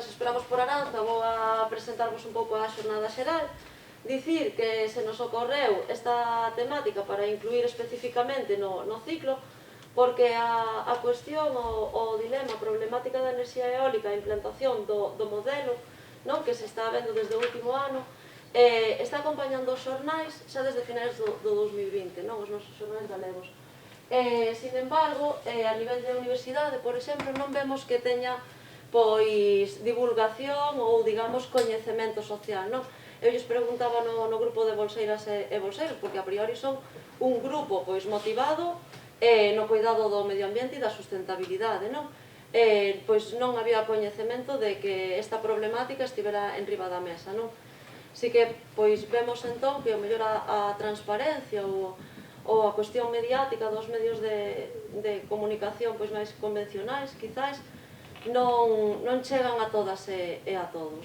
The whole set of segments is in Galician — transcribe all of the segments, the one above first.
mentras esperamos por Aranza, vou a presentarvos un pouco a xornada xeral. Dicir que se nos ocorreu esta temática para incluir especificamente no ciclo, porque a cuestión, o dilema, a problemática da enerxía eólica, a implantación do modelo que se está vendo desde o último ano, está acompañando os xornais xa desde finais do 2020, os nosos xornais galegos. Sin embargo, a nivel de universidade, por exemplo, non vemos que teña divulgación ou, digamos, coñecemento social. Eu lles preguntaba no grupo de bolseiras e bolseiros, porque a priori son un grupo motivado no cuidado do medio ambiente e da sustentabilidade. Pois non había coñecemento de que esta problemática estivera enriba da mesa. Si que vemos entón que o mellor a transparencia ou a cuestión mediática dos medios de comunicación máis convencionais, quizás, non chegan a todas e a todos.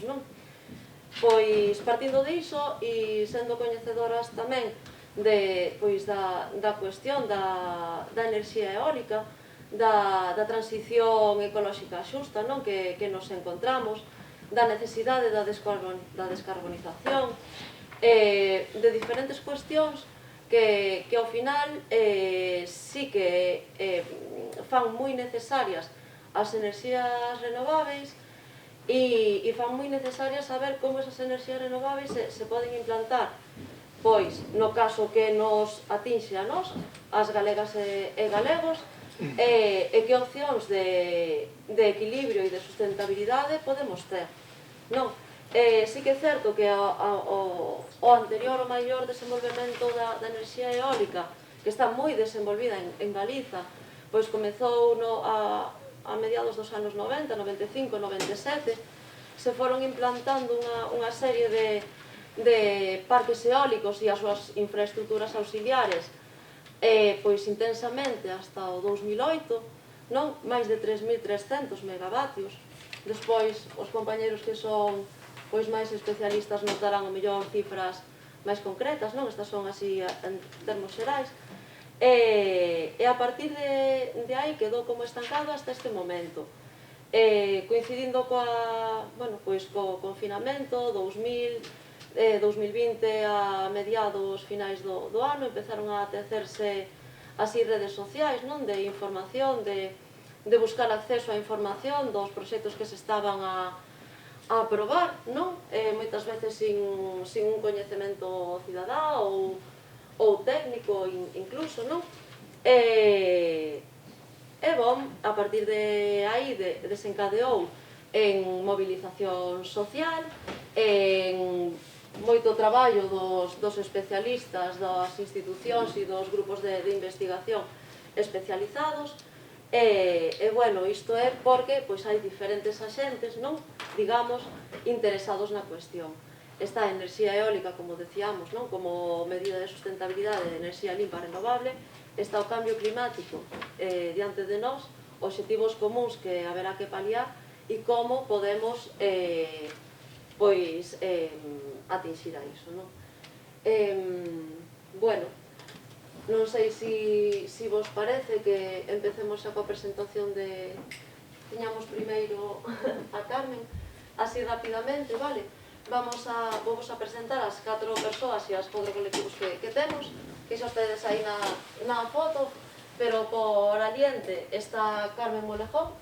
Pois, partindo diso e sendo coñecedoras tamén da cuestión da enerxía eólica, da transición ecolóxica xusta que nos encontramos, da necesidade da descarbonización, de diferentes cuestións que ao final sí que fan moi necesarias as enerxías renováveis e fan moi necesarias saber como esas enerxías renováveis se poden implantar, pois, no caso que nos atinxe a nós, as galegas e galegos, e que opcións de equilibrio e de sustentabilidade podemos ter. Sí que é certo que o anterior, o maior desenvolvemento da enerxía eólica, que está moi desenvolvida en Galiza, pois comezou a mediados dos anos 90, 95, 97, se foron implantando unha serie de parques eólicos e as súas infraestructuras auxiliares pois intensamente hasta o 2008, máis de 3.300 megavatios. Despois, os compañeros que son máis especialistas nos darán o mellor cifras máis concretas, estas son así en termos xerais. E a partir de aí quedou como estancado hasta este momento. Coincidindo co confinamento, 2020 a mediados finais do ano, empezaron a tecerse así redes sociais de información, de buscar acceso á información dos proxectos que se estaban a aprobar, moitas veces sin un coñecemento cidadá ou técnico incluso, a partir de aí desencadeou en movilización social, en moito traballo dos especialistas, das institucións e dos grupos de investigación especializados, isto é porque hai diferentes axentes, digamos, interesados na cuestión. Esta enerxía eólica, como decíamos, como medida de sustentabilidade de enerxía limpa e renovable, está o cambio climático diante de nós, obxectivos comuns que haberá que paliar e como podemos atinxir a iso. Non sei se vos parece que empecemos xa coa presentación de... Tiñamos primeiro a Carmen, así rapidamente, vale? Vos a presentar as 4 persoas e as 4 colectivos que temos, que xa tedes aí na foto, pero por aliente está Carmen Molejón,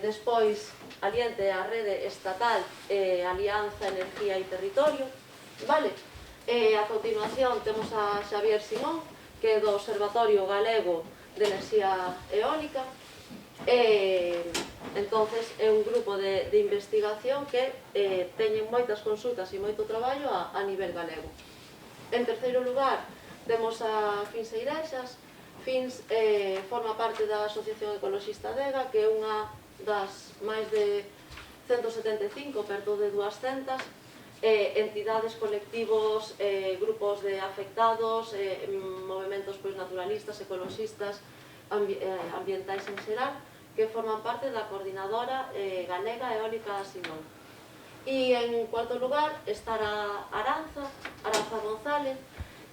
despois aliente a rede estatal Alianza Energía e Territorio, vale? A continuación temos a Xavier Simón, que é do Observatorio Galego de Enerxía Eólica. Entonces é un grupo de investigación que teñen moitas consultas e moito traballo a nivel galego. En terceiro lugar temos a Fins Eirexas. Fins forma parte da Asociación Ecologista Dega, que é unha das máis de 175, perto de 200 entidades, colectivos, grupos de afectados, movimentos naturalistas, ecologistas, ambientais en xeral, que forman parte da Coordinadora Galega Eólica Simón. E en cuarto lugar estará Aranza González.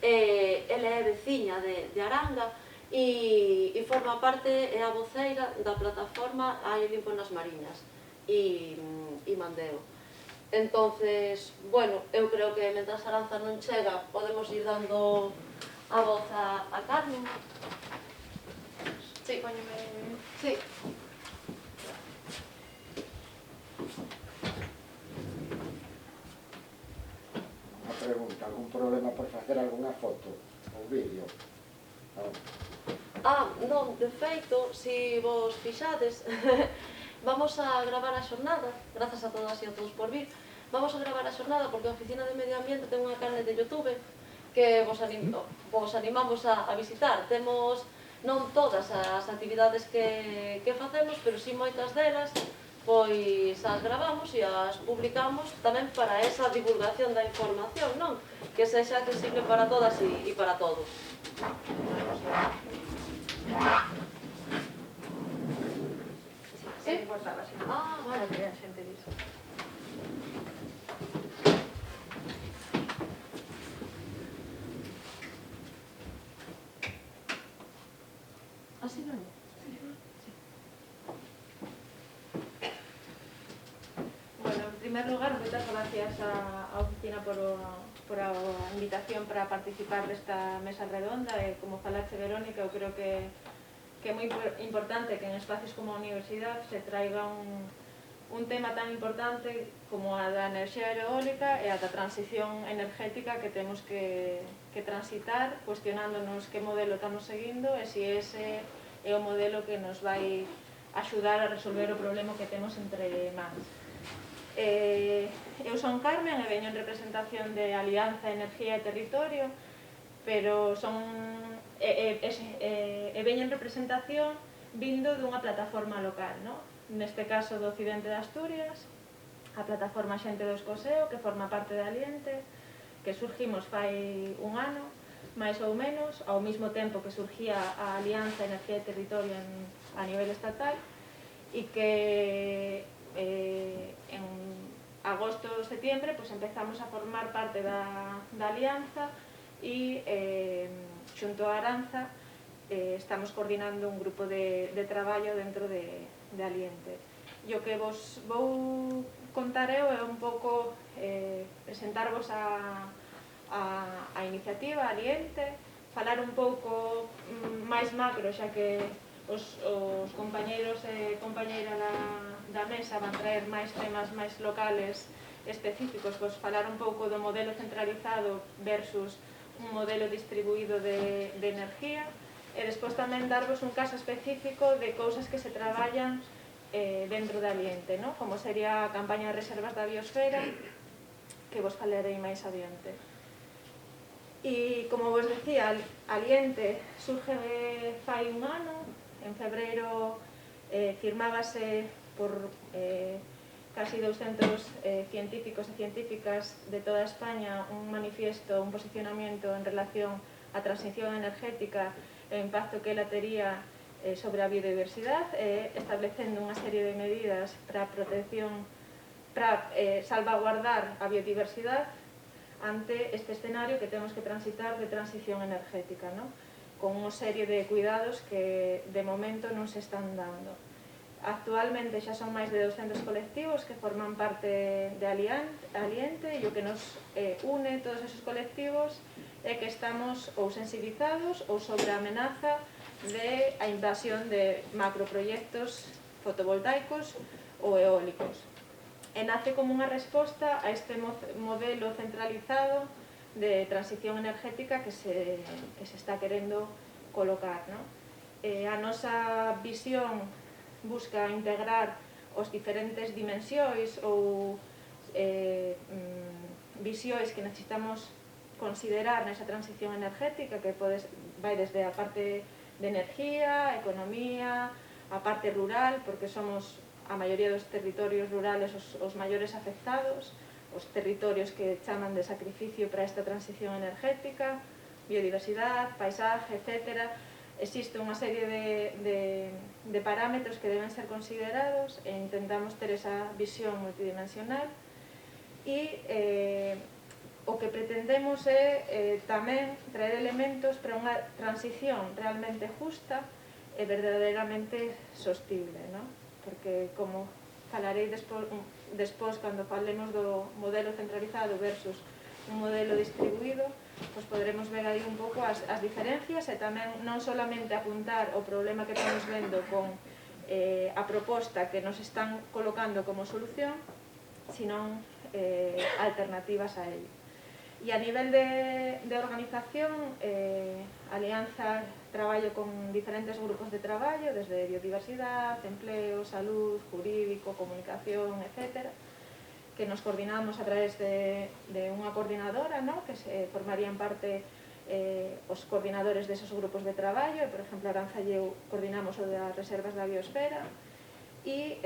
Ela é veciña de Aranga e forma parte, é a voceira da plataforma Aire Limpo nas Mariñas. e mandeo. Entonces, bueno, eu creo que mentras Aranza non chega podemos ir dando a voz a Carmen. Sí, sí. Unha pregunta, algún problema por facer algunha foto ou vídeo? Non, de feito, se vos fixades, vamos a gravar a xornada, grazas a todas e a todos por vir, vamos a gravar a xornada porque a Oficina de Medio Ambiente ten unha canle de YouTube que vos animamos a visitar. Temos non todas as actividades que facemos, pero si moitas delas, pois as gravamos e as publicamos tamén para esa divulgación da información, non? Que sexa accesible para todas e para todos. Sí, guardaba, sí. Vale. Que a xente diso. Así non? Bueno, en primer lugar, moitas gracias á oficina por a invitación para participar desta mesa redonda e como falache Verónica, eu creo que é moi importante que en espacios como a universidade se traiga un tema tan importante como a da enerxía eólica e a da transición energética que temos que transitar, cuestionándonos que modelo estamos seguindo e se ese é o modelo que nos vai axudar a resolver o problema que temos entre mans. Eu son Carmen e veño en representación de Alianza Energía e Territorio, pero veño en representación vindo dunha plataforma local, non? Neste caso do Occidente de Asturias, a plataforma Xente do Escoseo, que forma parte de Aliente, que surgimos fai un ano, máis ou menos, ao mesmo tempo que surgía a Alianza Energía e Territorio a nivel estatal, e que en agosto ou setembro empezamos a formar parte da Alianza e xunto a Aranza estamos coordinando un grupo de traballo dentro de Aliente. E o que vos vou contar eu é un pouco presentarvos a iniciativa Aliente, falar un pouco máis macro, xa que os compañeiros e compañeiras da mesa van traer máis temas máis locales específicos, pois falar un pouco do modelo centralizado versus un modelo distribuído de energía e despois tamén darvos un caso específico de cousas que se traballan dentro de Aliente, como sería a campaña de reservas da biosfera, que vos falarei máis adiante. E, como vos decía, Aliente surge fai un ano, en febreiro firmábase por casi 200 científicos e científicas de toda España un manifiesto, un posicionamiento en relación á transición energética e o impacto que ela tería sobre a biodiversidade, establecendo unha serie de medidas para protección, para salvaguardar a biodiversidade ante este escenario que temos que transitar de transición energética, con unha serie de cuidados que de momento non se están dando. Actualmente xa son máis de 200 colectivos que forman parte de Aliente e o que nos une todos esos colectivos é que estamos ou sensibilizados ou sobre a amenaza de a invasión de macroproyectos fotovoltaicos ou eólicos. E nace como unha resposta a este modelo centralizado de transición energética que se está querendo colocar. A nosa visión busca integrar os diferentes dimensións ou visións que necesitamos considerar nesa transición energética, que vai desde a parte de energía, economía, a parte rural, porque somos a maioría dos territorios rurales os maiores afectados, os territorios que chaman de sacrificio para esta transición energética, biodiversidade, paisaje, etc. Existe unha serie de parámetros que deben ser considerados e intentamos ter esa visión multidimensional e o que pretendemos é tamén traer elementos para unha transición realmente justa e verdadeiramente sostible, porque como falarei despois cando falemos do modelo centralizado versus un modelo distribuído, pois poderemos ver aí un pouco as diferencias e tamén non solamente apuntar o problema que estamos vendo con a proposta que nos están colocando como solución, sino alternativas a ello. E a nivel de organización, Alianza traballo con diferentes grupos de traballo, desde biodiversidade, empleo, salud, jurídico, comunicación, etc., que nos coordinamos a través de unha coordinadora, ¿no?, que se formarían parte os coordinadores desos grupos de traballo. Por exemplo, Aranza e eu coordinamos o das reservas da biosfera, e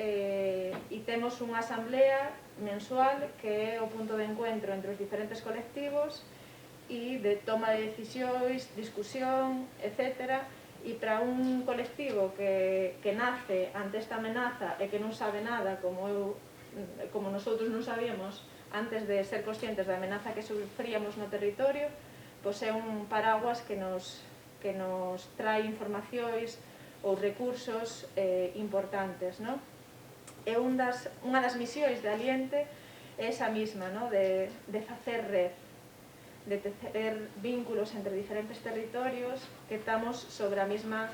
temos unha asamblea mensual que é o punto de encuentro entre os diferentes colectivos e de toma de decisións, discusión, etc. E para un colectivo que nace ante esta amenaza e que non sabe nada, como nosotros non sabíamos antes de ser conscientes da amenaza que sufríamos no territorio, pois é un paraguas que nos trae informacións ou recursos importantes, ¿no? E unha das misións de Aliente é esa mesma, ¿no?, de facer red, de tecer vínculos entre diferentes territorios que estamos sobre a mesma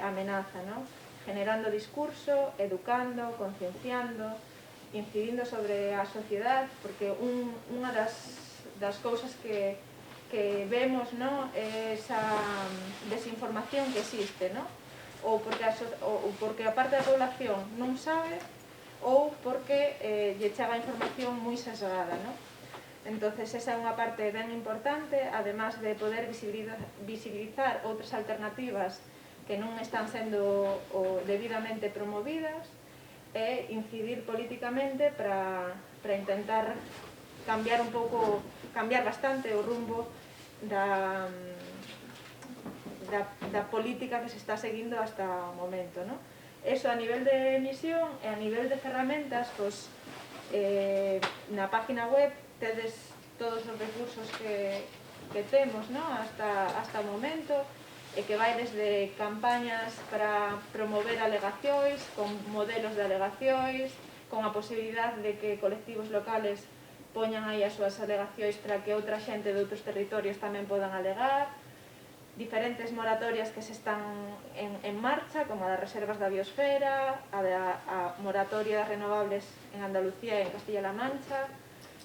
amenaza, ¿no?, generando discurso, educando, concienciando, incidindo sobre a sociedade, porque unha das cousas que vemos, ¿no?, é esa desinformación que existe, ¿no?, ou porque a parte da población non sabe, ou porque lle chega a información moi sesgada, ¿no? Entonces, esa é unha parte ben importante, además de poder visibilizar outras alternativas que non están sendo debidamente promovidas, e incidir políticamente para intentar cambiar bastante o rumbo da política que se está seguindo hasta o momento, ¿no? Eso a nivel de misión e a nivel de ferramentas, pois na página web tedes todos os recursos que temos, ¿no?, hasta o momento, e que vai desde campañas para promover alegacións, con modelos de alegacións, con a posibilidade de que colectivos locales poñan aí as súas alegacións para que outra xente de outros territorios tamén podan alegar, diferentes moratorias que se están en marcha, como a das reservas da biosfera, a moratoria das renovables en Andalucía e en Castilla-La Mancha,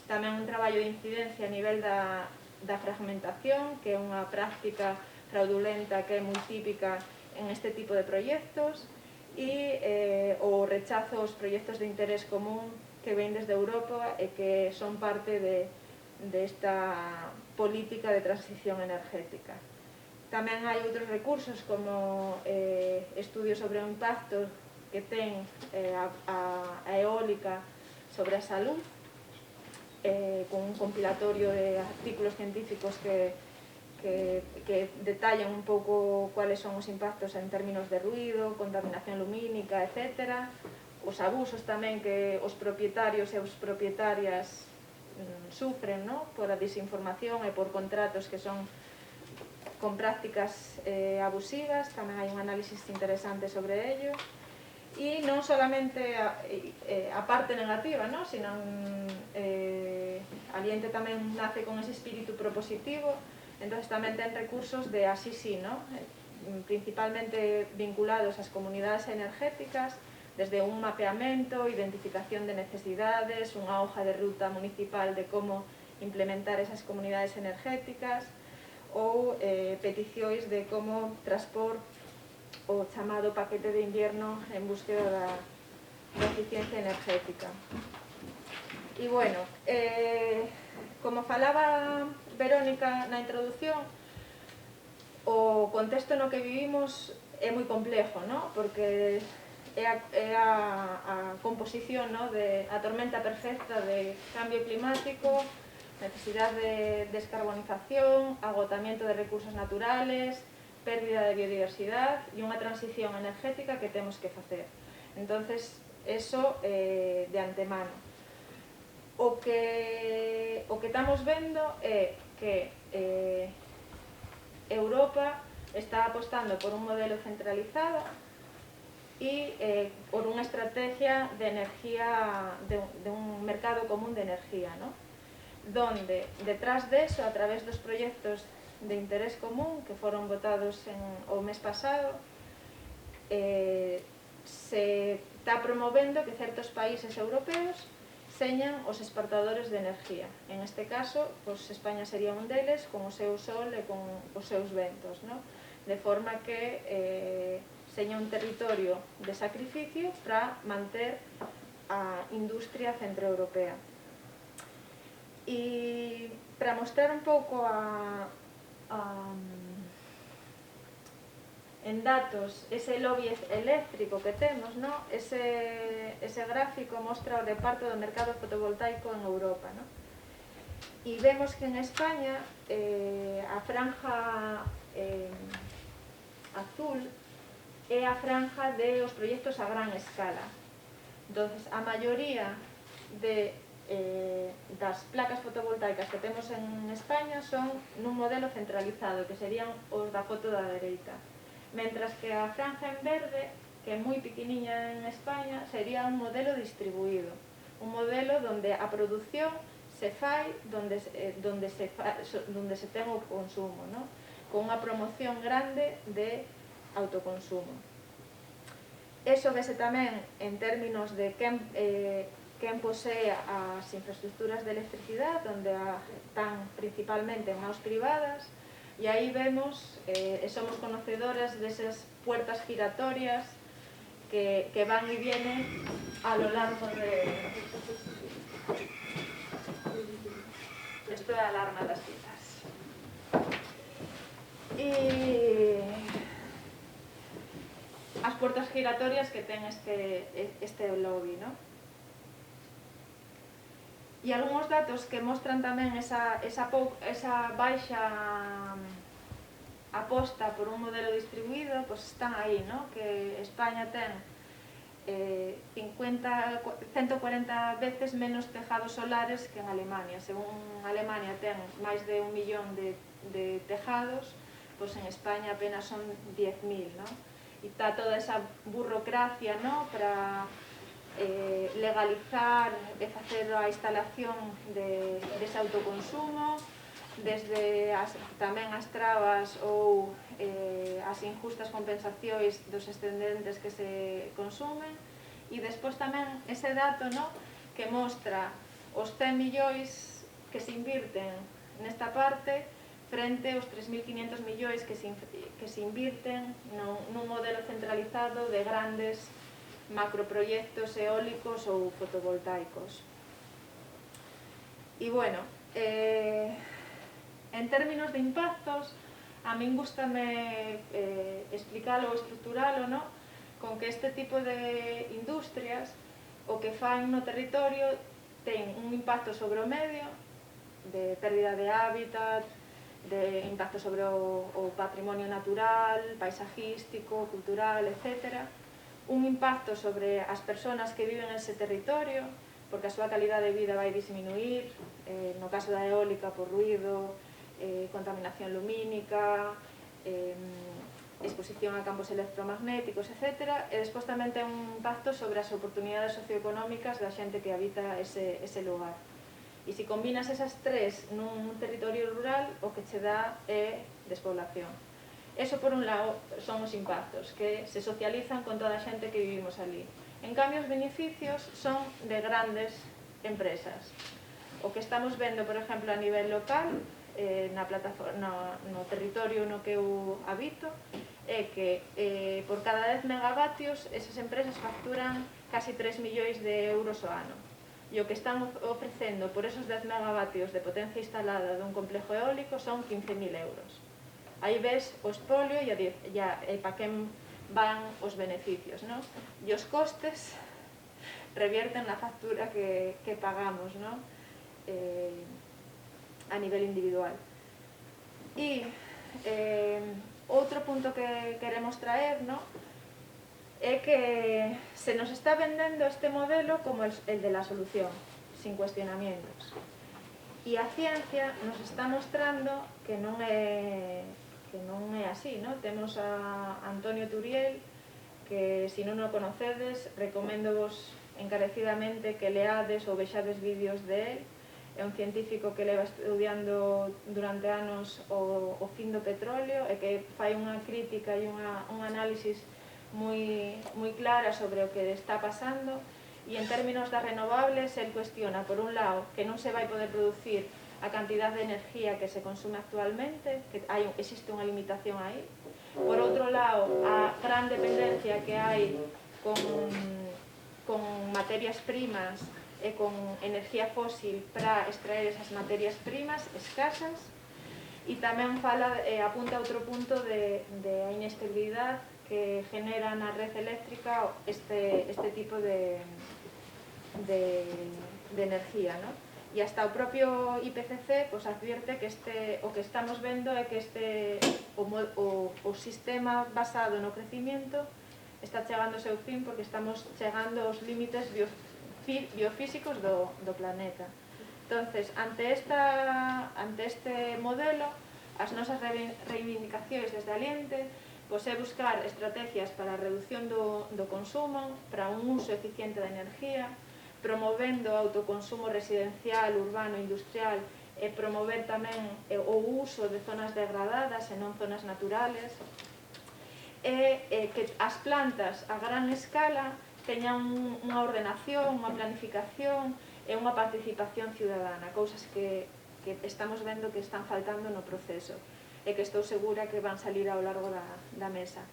tamén un traballo de incidencia a nivel da fragmentación, que é unha práctica fraudulenta que é moi típica en este tipo de proxectos, e o rechazo aos proxectos de interés común que ven desde Europa e que son parte desta política de transición energética. Tamén hai outros recursos como estudios sobre o impacto que ten a eólica sobre a salud, con un compilatorio de artículos científicos que detallan un pouco cuáles son os impactos en términos de ruido, contaminación lumínica, etc. Os abusos tamén que os propietarios e as propietarias sufren, ¿no?, por a desinformación e por contratos que son con prácticas abusivas. Tamén hai un análisis interesante sobre ello. E non solamente a parte negativa, ¿no?, sino Aliente tamén nace con ese espírito propositivo. Entonces tamén ten recursos de así sí, ¿no?, principalmente vinculados ás comunidades energéticas, desde un mapeamento, identificación de necesidades, unha hoja de ruta municipal de como implementar esas comunidades energéticas, ou peticións de como transpor o chamado paquete de invierno en búsqueda da eficiencia energética. E bueno, como falaba Verónica na introdución, o contexto no que vivimos é moi complexo, ¿no?, porque é a composición, ¿no?, a tormenta perfecta de cambio climático, necesidade de descarbonización, agotamiento de recursos naturales, pérdida de biodiversidade e unha transición energética que temos que facer. Entonces, eso de antemano. O que estamos vendo é que Europa está apostando por un modelo centralizado y por unha estrategia de energía, de un mercado común de energía, ¿no? Donde detrás de eso, a través dos proxectos de interés común que foron votados o mes pasado, se está promovendo que certos países europeos señan os exportadores de energía. En este caso, pues, España sería un deles, con o seu sol e con os seus ventos, ¿no? De forma que seña un territorio de sacrificio para manter a industria centroeuropea. E para mostrar un pouco en datos ese lobby eléctrico que temos, ¿no? Ese gráfico mostra o reparto do mercado fotovoltaico en Europa, ¿no? E vemos que en España a franja azul é a franja de os proxectos a gran escala. Entonces, a maioría das placas fotovoltaicas que temos en España son nun modelo centralizado, que serían os da foto da dereita. Mentras que a franja en verde, que é moi pequeniña en España, sería un modelo distribuído. Un modelo donde a produción se fai donde se ten o consumo, ¿no? Con unha promoción grande de autoconsumo. Eso vese tamén en términos de quen posee as infraestructuras de electricidade, onde están principalmente en mãos privadas, e aí vemos, somos conocedoras desas puertas giratorias que van e vienen a lo largo de... Esto é a alarma das citas. E as puertas giratorias que ten este lobby, ¿no? E algúns datos que mostran tamén esa baixa aposta por un modelo distribuído, pues están aí, ¿no? Que España ten 140 veces menos tejados solares que en Alemania. Según Alemania ten máis de 1 millón de tejados, pues en España apenas son 10.000, ¿no? E está toda esa burocracia, ¿no? Para legalizar e facer a instalación dese autoconsumo, desde tamén as trabas ou as injustas compensacións dos excedentes que se consumen, e despois tamén ese dato, ¿no? Que mostra os 100 millóns que se invirten nesta parte frente aos 3.500 millóns que se invirten nun modelo centralizado de grandes macroproyectos eólicos ou fotovoltaicos. E bueno, en términos de impactos, a min gústame explicarlo ou estruturalo, ¿no? Con que este tipo de industrias o que fan no territorio ten un impacto sobre o medio, de pérdida de hábitat, de impacto sobre o patrimonio natural, paisajístico, cultural, etc. Un impacto sobre as persoas que viven nese territorio, porque a súa calidade de vida vai disminuir, no caso da eólica por ruido, contaminación lumínica, exposición a campos electromagnéticos, etc. E despois tamén ten un impacto sobre as oportunidades socioeconómicas da xente que habita ese lugar. E se combinas esas tres nun territorio rural, o que che dá é despoblación. Eso, por un lado, son os impactos, que se socializan con toda a xente que vivimos ali. En cambio, os beneficios son de grandes empresas. O que estamos vendo, por exemplo, a nivel local, no territorio no que eu habito, é que por cada 10 megavatios esas empresas facturan casi 3 millóns de euros ao ano. E o que están ofrecendo por esos 10 megavatios de potencia instalada dun complejo eólico son 15.000 euros. Aí ves o espolio e para quen van os beneficios, ¿no? E os costes revierten na factura que pagamos, ¿no? A nivel individual. E outro punto que queremos traer, ¿no? É que se nos está vendendo este modelo como el de la solución, sin cuestionamientos. E a ciencia nos está mostrando que non é así, ¿no? Temos a Antonio Turiel que se non o conocedes, recomendo-vos encarecidamente que leades ou vexades vídeos de él. É un científico que leva estudiando durante anos o fin do petróleo e que fai unha crítica e un análisis moi clara sobre o que está pasando, e en términos das renovables, el cuestiona, por un lado, que non se vai poder producir a cantidad de energía que se consume actualmente, que existe unha limitación aí. Por outro lado, a gran dependencia que hai con materias primas e con energía fósil para extraer esas materias primas escasas, e tamén apunta a outro punto de a inestabilidade que genera na red eléctrica este tipo de energía, ¿no? E hasta o propio IPCC pues, advierte que o que estamos vendo é que o sistema basado no crecimiento está chegando ao seu fin, porque estamos chegando aos límites biofísicos do planeta. Entonces, ante este modelo, as nosas reivindicacións desde Aliente é buscar estrategias para a reducción do consumo, para un uso eficiente da enerxía, promovendo o autoconsumo residencial, urbano, industrial, e promover tamén o uso de zonas degradadas e non zonas naturales, e que as plantas a gran escala teñan unha ordenación, unha planificación e unha participación ciudadana, cousas que estamos vendo que están faltando no proceso e que estou segura que van salir ao largo da mesa.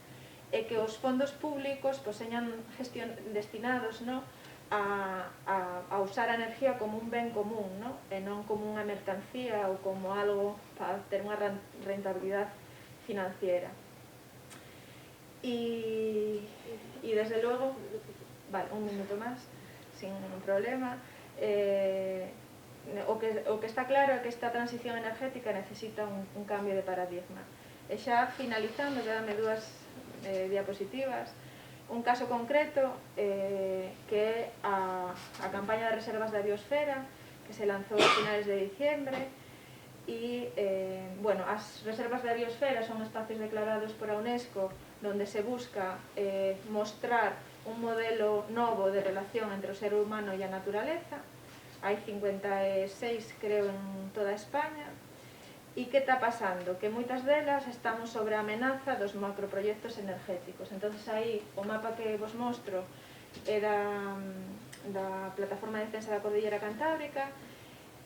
E que os fondos públicos señan destinados a usar a enerxía como un ben común, e non como unha mercancía ou como algo para ter unha rentabilidade financiera. E desde logo, vale, un minuto máis, sin problema, o que está claro é que esta transición energética necesita un cambio de paradigma. E xa finalizando, quedanme 2 diapositivas, un caso concreto que é a campaña de reservas da biosfera, que se lanzou a finales de diciembre, e, bueno, as reservas da biosfera son espacios declarados por a UNESCO donde se busca mostrar un modelo novo de relación entre o ser humano e a naturaleza. Hai 56, creo, en toda España. E que está pasando? Que moitas delas estamos sobre a amenaza dos macroproyectos energéticos. Entonces aí o mapa que vos mostro é da Plataforma de Defensa da Cordillera Cantábrica,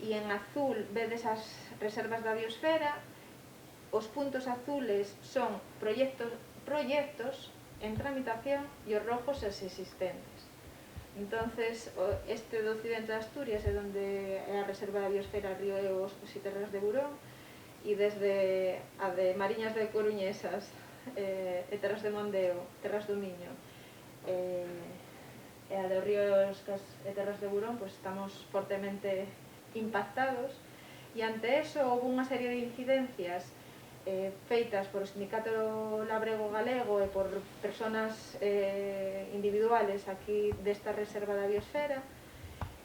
e en azul vedes as reservas da biosfera. Os puntos azules son proyectos en tramitación e os rojos os existentes. Entonces, este do occidente de Asturias é onde é a reserva da biosfera Río e Boscos e Terras de Burón, e desde a de Mariñas de Coruñesas e Terras de Mondeo, Terras do Miño, e a de Río e Boscos e Terras de Burón, pues estamos fortemente impactados, e ante eso houve unha serie de incidencias feitas por o Sindicato Labrego Galego e por personas individuales aquí desta reserva da biosfera,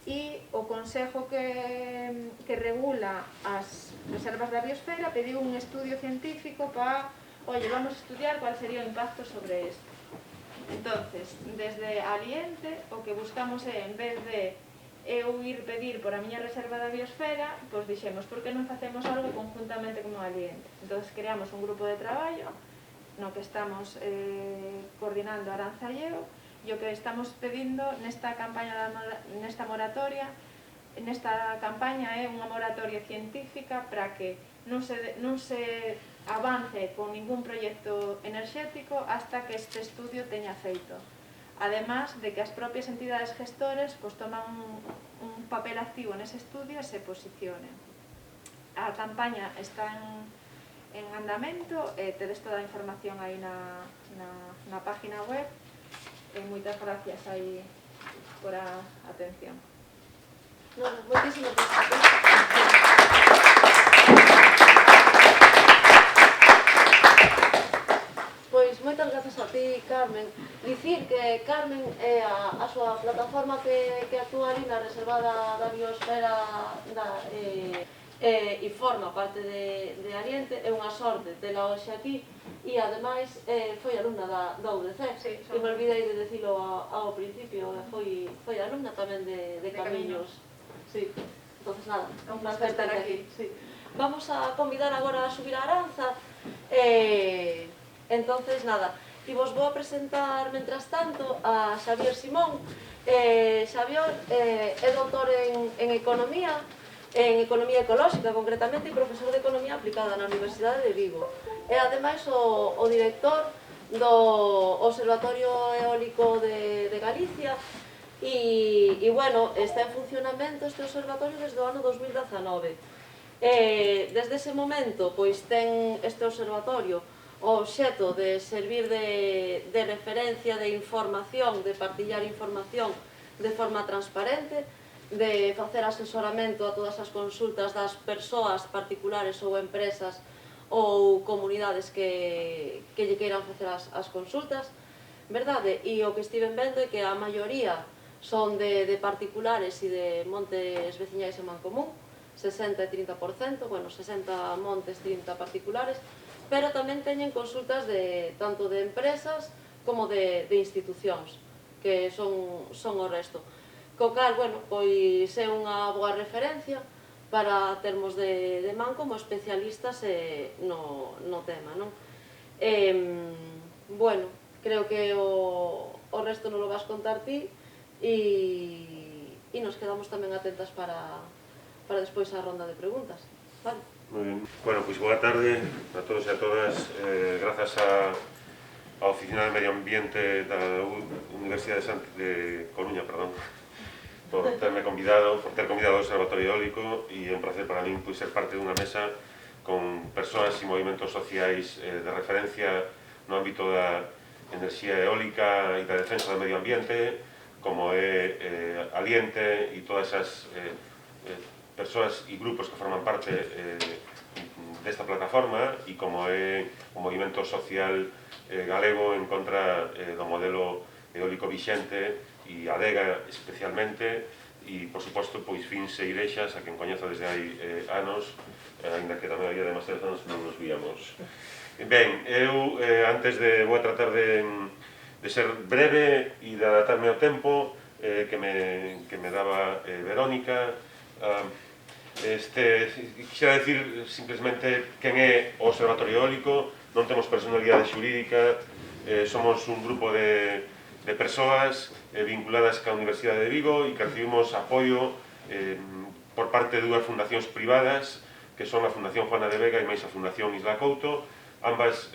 e o Consejo que regula as reservas da biosfera pediu un estudio científico para, vamos a estudiar cuál sería o impacto sobre isto. Entonces, desde Aliente, o que buscamos é, en vez de eu ir pedir por a miña reserva da biosfera, pois dixemos, por que non facemos algo conjuntamente como Aliente? Entón, creamos un grupo de traballo no que estamos coordinando Aranza e eu, e o que estamos pedindo nesta campaña, nesta moratoria, nesta campaña é unha moratoria científica para que non se avance con ningún proxecto enerxético hasta que este estudio teña feito. Además de que as propias entidades gestores toman un papel activo nese estudio e se posicionen. A campaña está en andamento, tedes toda a información aí na página web, e moitas gracias aí por a atención. Moitísimas gracias. Pois moitas grazas a ti, Carmen. Dicir que Carmen é a súa plataforma que actúa ali na reserva da biosfera e forma parte de Aliente, é unha sorte tela hoxe aquí, e ademais foi alumna da UDC, e me olvidei de decilo ao principio, foi alumna tamén de Camiños. Sí, entonces nada, un placer estar aquí. Sí. Vamos a convidar agora a subir a Aranza, entonces nada, e vos vou a presentar, mentras tanto, a Xavier Simón. Xavier é doutor en Economía, en Economía Ecolóxica concretamente, e profesor de Economía Aplicada na Universidade de Vigo. É ademais o director do Observatorio Eólico de Galicia e, bueno, está en funcionamento este observatorio desde o ano 2019. Desde ese momento, pois ten este observatorio o obxecto de servir de referencia, de información, de partillar información de forma transparente, de facer asesoramento a todas as consultas das persoas particulares ou empresas ou comunidades que lle queiran facer as consultas, verdade? E o que estiven vendo é que a maioría son de particulares e de montes veciñais en mancomún, 60 e 30%, bueno, 60 montes, 30 particulares, pero tamén teñen consultas tanto de empresas como de institucións, que son o resto. Co cal, bueno, pois é unha boa referencia para termos de man como especialistas no tema, non? Bueno, creo que o resto non lo vas contar ti e nos quedamos tamén atentas para despois a ronda de preguntas, vale? Moi ben. Bueno, pois boa tarde a todos e a todas. Grazas á Oficina de Medio Ambiente da Universidade de Coruña, por ter convidado ao Observatorio Eólico, e é un placer para min ser parte dunha mesa con persoas e movimentos sociais de referencia no ámbito da enerxía eólica e da defensa do medio ambiente, como é Aliente e todas as persoas e grupos que forman parte desta plataforma, e como é o movimento social galego en contra do modelo eólico vixente, e adega especialmente, e, por suposto, pois Fins e Irexas, a quen coñezo desde hai anos, ainda que tamén había demasiados anos non nos víamos. Ben, eu vou a tratar de ser breve e de adaptarme ao tempo que me daba Verónica. Quixera decir simplemente quen é o Observatorio Eólico. Non temos personalidade xurídica, somos un grupo de persoas vinculadas ca Universidade de Vigo e que recibimos apoio por parte de dúas fundacións privadas, que son a Fundación Juana de Vega e máis a Fundación Isla Couto, ambas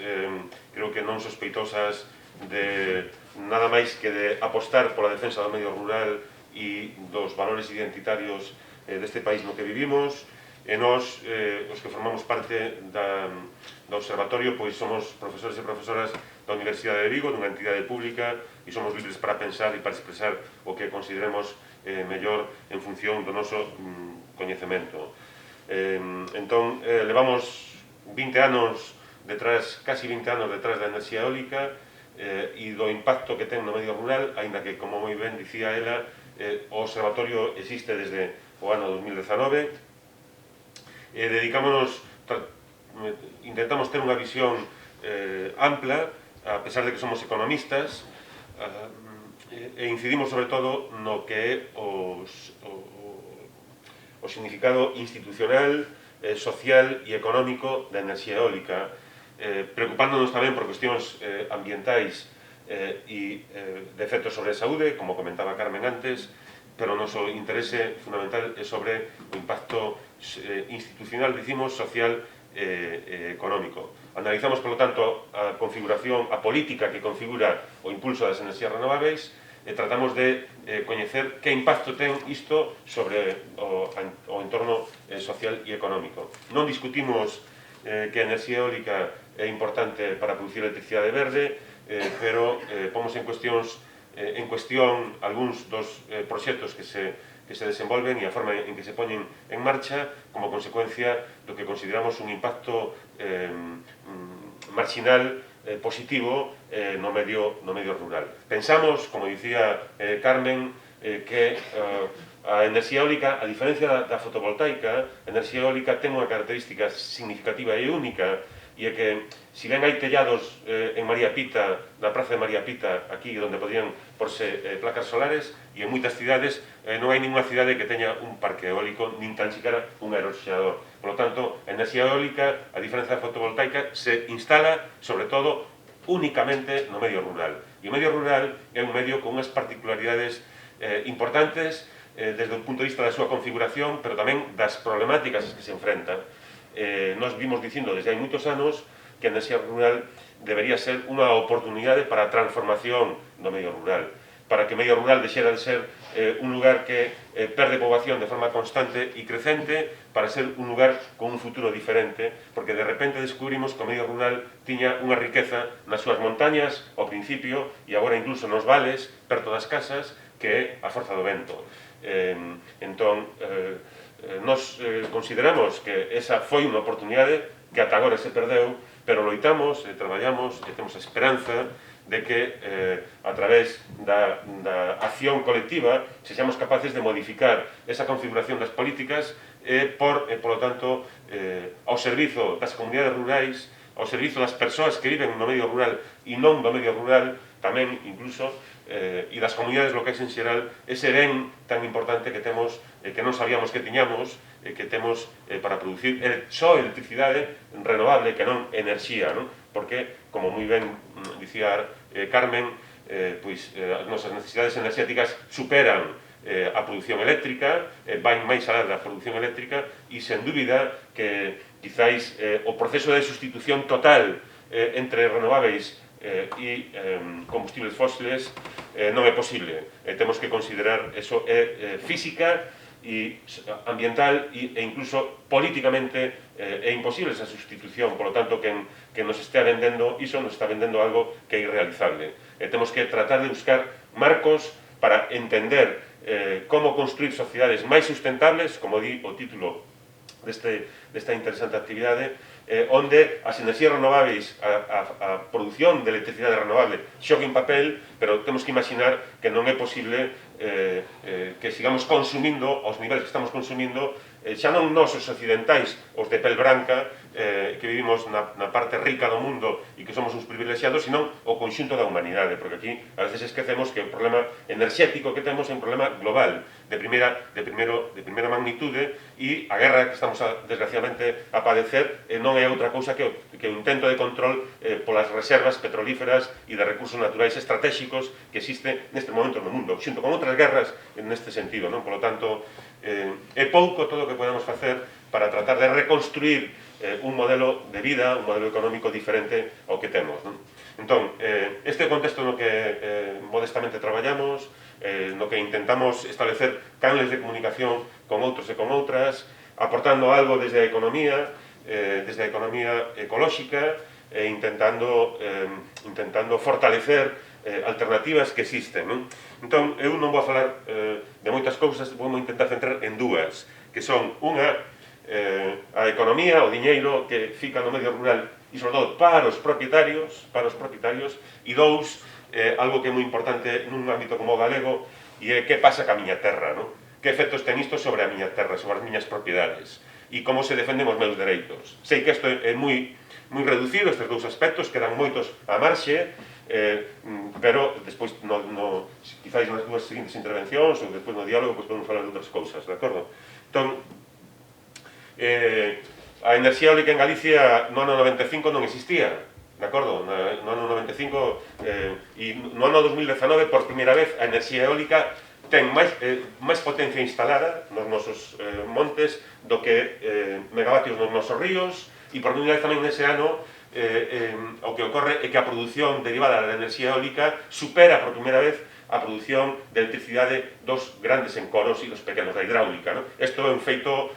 creo que non sospeitosas de nada máis que de apostar pola defensa do medio rural e dos valores identitarios deste país no que vivimos. E nós, os que formamos parte do observatorio, pois somos profesores e profesoras da Universidade de Vigo, dunha entidade pública, e somos libres para pensar e para expresar o que consideremos mellor en función do noso coñecemento. Entón, levamos 20 anos detrás, casi 20 anos detrás da enerxía eólica e do impacto que ten no medio rural, aínda que, como moi ben dicía ela, o observatorio existe desde o ano 2019. Intentamos ter unha visión ampla, a pesar de que somos economistas, e incidimos sobre todo no que é o significado institucional, social e económico da enerxía eólica, preocupándonos tamén por cuestións ambientais e de efectos sobre a saúde, como comentaba Carmen antes, pero o noso interese fundamental é sobre o impacto institucional, dicimos, social e económico. Analizamos, polo tanto, a configuración, a política que configura o impulso das enerxías renováveis e tratamos de coñecer que impacto ten isto sobre o entorno social e económico. Non discutimos que a enerxía eólica é importante para producir electricidade verde, pero pomos en cuestión algúns dos proxectos que se desenvolven e a forma en que se poñen en marcha como consecuencia do que consideramos un impacto marxinal positivo no medio rural. Pensamos, como dicía Carmen, que A enerxía eólica, a diferencia da fotovoltaica, a enerxía eólica ten unha característica significativa e única, e é que, si ben hai tellados en María Pita, na praza de María Pita, aquí onde podrían porse placas solares, e en moitas cidades non hai ninguna cidade que teña un parque eólico, nin tan siquiera un aeroxerador. Por lo tanto, a enerxía eólica, a diferencia da fotovoltaica, se instala, sobre todo, únicamente no medio rural. E o medio rural é un medio con unhas particularidades importantes desde o punto de vista da súa configuración, pero tamén das problemáticas que se enfrentan. Nos vimos dicindo desde hai moitos anos que a enerxía rural debería ser unha oportunidade para a transformación do medio rural, para que o medio rural deixera de ser un lugar que perde poboación de forma constante e crecente, para ser un lugar con un futuro diferente, porque de repente descubrimos que o medio rural tiña unha riqueza nas súas montañas, ao principio, e agora incluso nos vales, perto das casas, que é a forza do vento. Entón, nos consideramos que esa foi unha oportunidade que ata agora se perdeu, pero loitamos, traballamos e temos a esperanza de que a través da acción colectiva sexamos capaces de modificar esa configuración das políticas por lo tanto, ao servizo das comunidades rurais, ao servizo das persoas que viven no medio rural e non do medio rural, tamén incluso, e das comunidades locais en xeral, ese ben tan importante que temos, que non sabíamos que tiñamos, que temos para producir só electricidade renovable, que non enerxía, non? Porque, como moi ben dicía Carmen, as nosas necesidades enerxéticas superan a produción eléctrica, van máis alá da produción eléctrica, e sen dúbida que quizáis o proceso de sustitución total entre renováveis e combustibles fósiles non é posible. Temos que considerar eso física e ambiental e incluso políticamente é imposible esa sustitución. Por lo tanto, quen nos estea vendendo iso, nos está vendendo algo que é irrealizable. Temos que tratar de buscar marcos para entender como construir sociedades máis sustentables, como di o título desta interesante actividade, onde as enerxías renováveis, a produción de electricidade renovable xogue un papel, pero temos que imaginar que non é posible que sigamos consumindo aos niveis que estamos consumindo, xa non nosos occidentais, os de pel branca, que vivimos na parte rica do mundo e que somos uns privilexiados, senón o conxunto da humanidade, porque aquí a veces esquecemos que o problema enerxético que temos é un problema global, de primeira magnitude, e a guerra que estamos desgraciadamente a padecer non é outra cousa que o intento de control polas reservas petrolíferas e de recursos naturais estratégicos que existe neste momento no mundo, xunto con outras guerras neste sentido, non? Por lo tanto, é pouco todo o que podemos facer para tratar de reconstruir un modelo de vida, un modelo económico diferente ao que temos, non? Entón, este é o contexto no que modestamente traballamos, no que intentamos establecer canles de comunicación con outros e con outras, aportando algo desde a economía ecolóxica, e intentando fortalecer alternativas que existen, non? Entón, eu non vou a falar de moitas cousas, vou intentar centrar en dúas, que son unha, a economía, o diñeiro que fica no medio rural e, sobre todo, para os propietarios, e dous, algo que é moi importante nun ámbito como o galego, e é que pasa ca miña terra, non? Que efectos ten isto sobre a miña terra, sobre as miñas propiedades, e como se defenden os meus dereitos. Sei que isto é moi reducido, estes dous aspectos, quedan moitos a marxe, pero despois, quizáis nas dúas seguintes intervencións, ou despois no diálogo, podemos falar de outras cousas, de acordo? Entón, a enerxía eólica en Galicia no ano 95 non existía, de acordo? No ano 95 e no ano 2019, por primeira vez, a enerxía eólica ten máis potencia instalada nos nosos montes do que megavatios nos nosos ríos, e por primeira vez tamén nese ano o que ocorre é que a produción derivada da enerxía eólica supera por primeira vez a produción de electricidade dos grandes encoros e dos pequenos, da hidráulica. Isto é un feito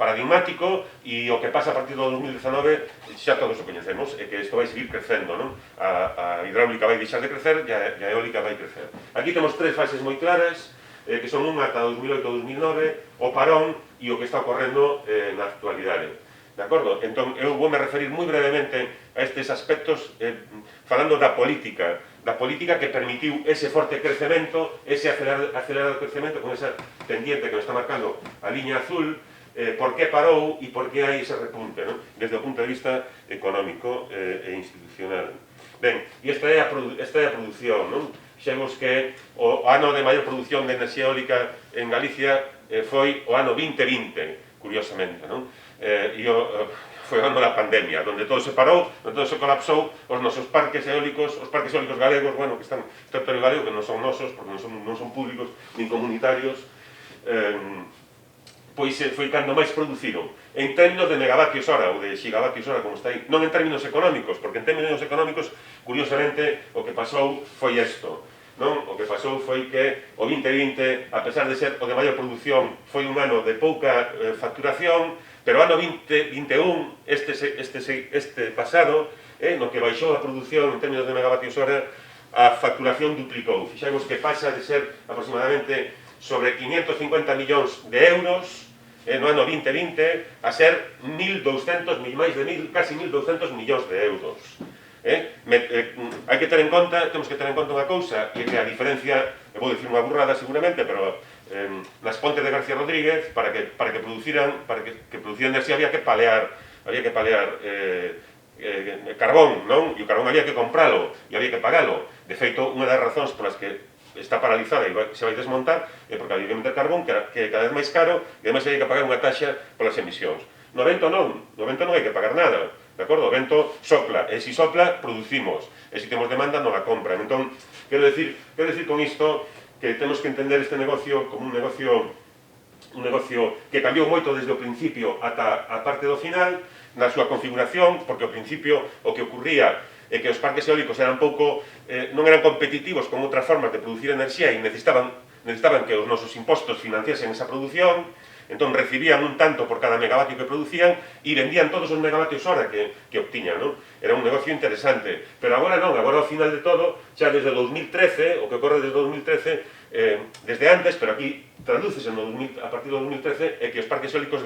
paradigmático, e o que pasa a partir do 2019 xa todos o coñecemos, é que isto vai seguir crecendo, non? A hidráulica vai deixar de crecer e a eólica vai crecer. Aquí temos tres fases moi claras, que son unha ata 2008-2009, o parón e o que está ocorrendo na actualidade. De acordo? Entón, eu voume referir moi brevemente a estes aspectos falando da política da política que permitiu ese forte crecemento, ese acelerado crecemento con esa pendiente que nos está marcando a liña azul, por que parou e por que hai ese repunte, non? Desde o punto de vista económico e institucional. Ben, e esta é a produción, non? Xemos que o ano de maior produción de enerxía eólica en Galicia foi o ano 2020, curiosamente, non? Foi o ano da pandemia, onde todo se parou, onde todo se colapsou, os nosos parques eólicos galegos, bueno, que están no territorio galego, que non son nosos, porque non son públicos, nin comunitarios, pois foi cando máis produciron, en términos de megavatios hora, ou de xigavatios hora, como está aí, non en términos económicos, porque en términos económicos, curiosamente, o que pasou foi isto, non? O que pasou foi que o 2020, a pesar de ser o de maior produción, foi un ano de pouca facturación, pero o ano 2021, este pasado, no que baixou a produción en términos de megavatios hora, a facturación duplicou. Fixamos que pasa de ser aproximadamente sobre 550 millóns de euros no ano 2020 a ser casi 1.200 millóns de euros. Hai que ter en conta, temos que ter en conta unha cousa, e que a diferencia, vou dicir unha burrada seguramente, pero nas Pontes de García Rodríguez, para que produciran enerxía había que palear carbón, non? E o carbón había que compralo e había que pagalo. De feito, unha das razóns polas que está paralizada e se vai desmontar é porque había que meter carbón, que é cada vez máis caro, e ademais hai que pagar unha taxa polas emisións. No vento non hai que pagar nada, de acordo? O vento sopla, e se sopla, producimos, e se temos demanda, non la compran. Entón, quero decir con isto que temos que entender este negocio como un negocio que cambiou moito desde o principio ata a parte do final, na súa configuración, porque ao principio o que ocurría é que os parques eólicos eran non eran competitivos con outras formas de producir enerxía e necesitaban que os nosos impostos financiasen esa produción, entón recibían un tanto por cada megavatio que producían e vendían todos os megavatios hora que obtiñan, non? Era un negocio interesante, pero agora non, agora ao final de todo, xa desde 2013, o que ocorre desde 2013, desde antes, pero aquí tradúcese a partir do 2013, é que os parques eólicos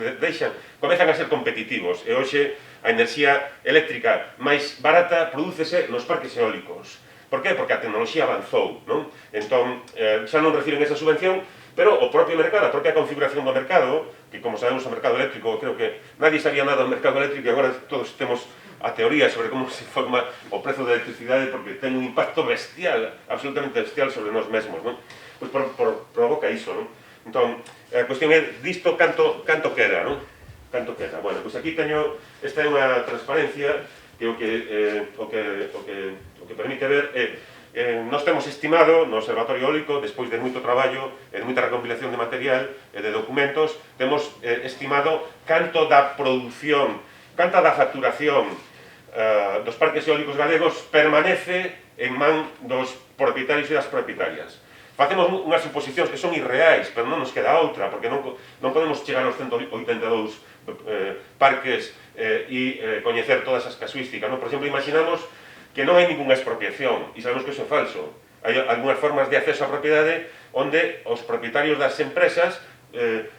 comezan a ser competitivos, e hoxe a enerxía eléctrica máis barata prodúcese nos parques eólicos. Por que? Porque a tecnoloxía avanzou, non? Entón, xa non reciben esa subvención, pero o propio mercado, a propia configuración do mercado, que como sabemos o mercado eléctrico, creo que nadie sabía nada do mercado eléctrico e agora todos temos a teoría sobre como se forma o prezo da electricidade porque ten un impacto bestial, absolutamente bestial sobre nós mesmos, non? Pois provoca iso, non? Entón, a cuestión é disto canto queda, non? Canto queda. Bueno, pois aquí teño, esta é unha transparencia que o que permite ver é nós temos estimado no Observatorio Eólico, despois de moito traballo e de moita recompilación de material e de documentos, temos estimado canto da produción, canta da facturación dos parques eólicos galegos permanece en man dos propietarios e das propietarias. Facemos unhas suposicións que son irreais, pero non nos queda outra, porque non podemos chegar aos 182 parques e coñecer todas as casuísticas. Por exemplo, imaginamos que non hai ninguna expropiación, e sabemos que iso é falso. Hai algunhas formas de acceso á propiedade onde os propietarios das empresas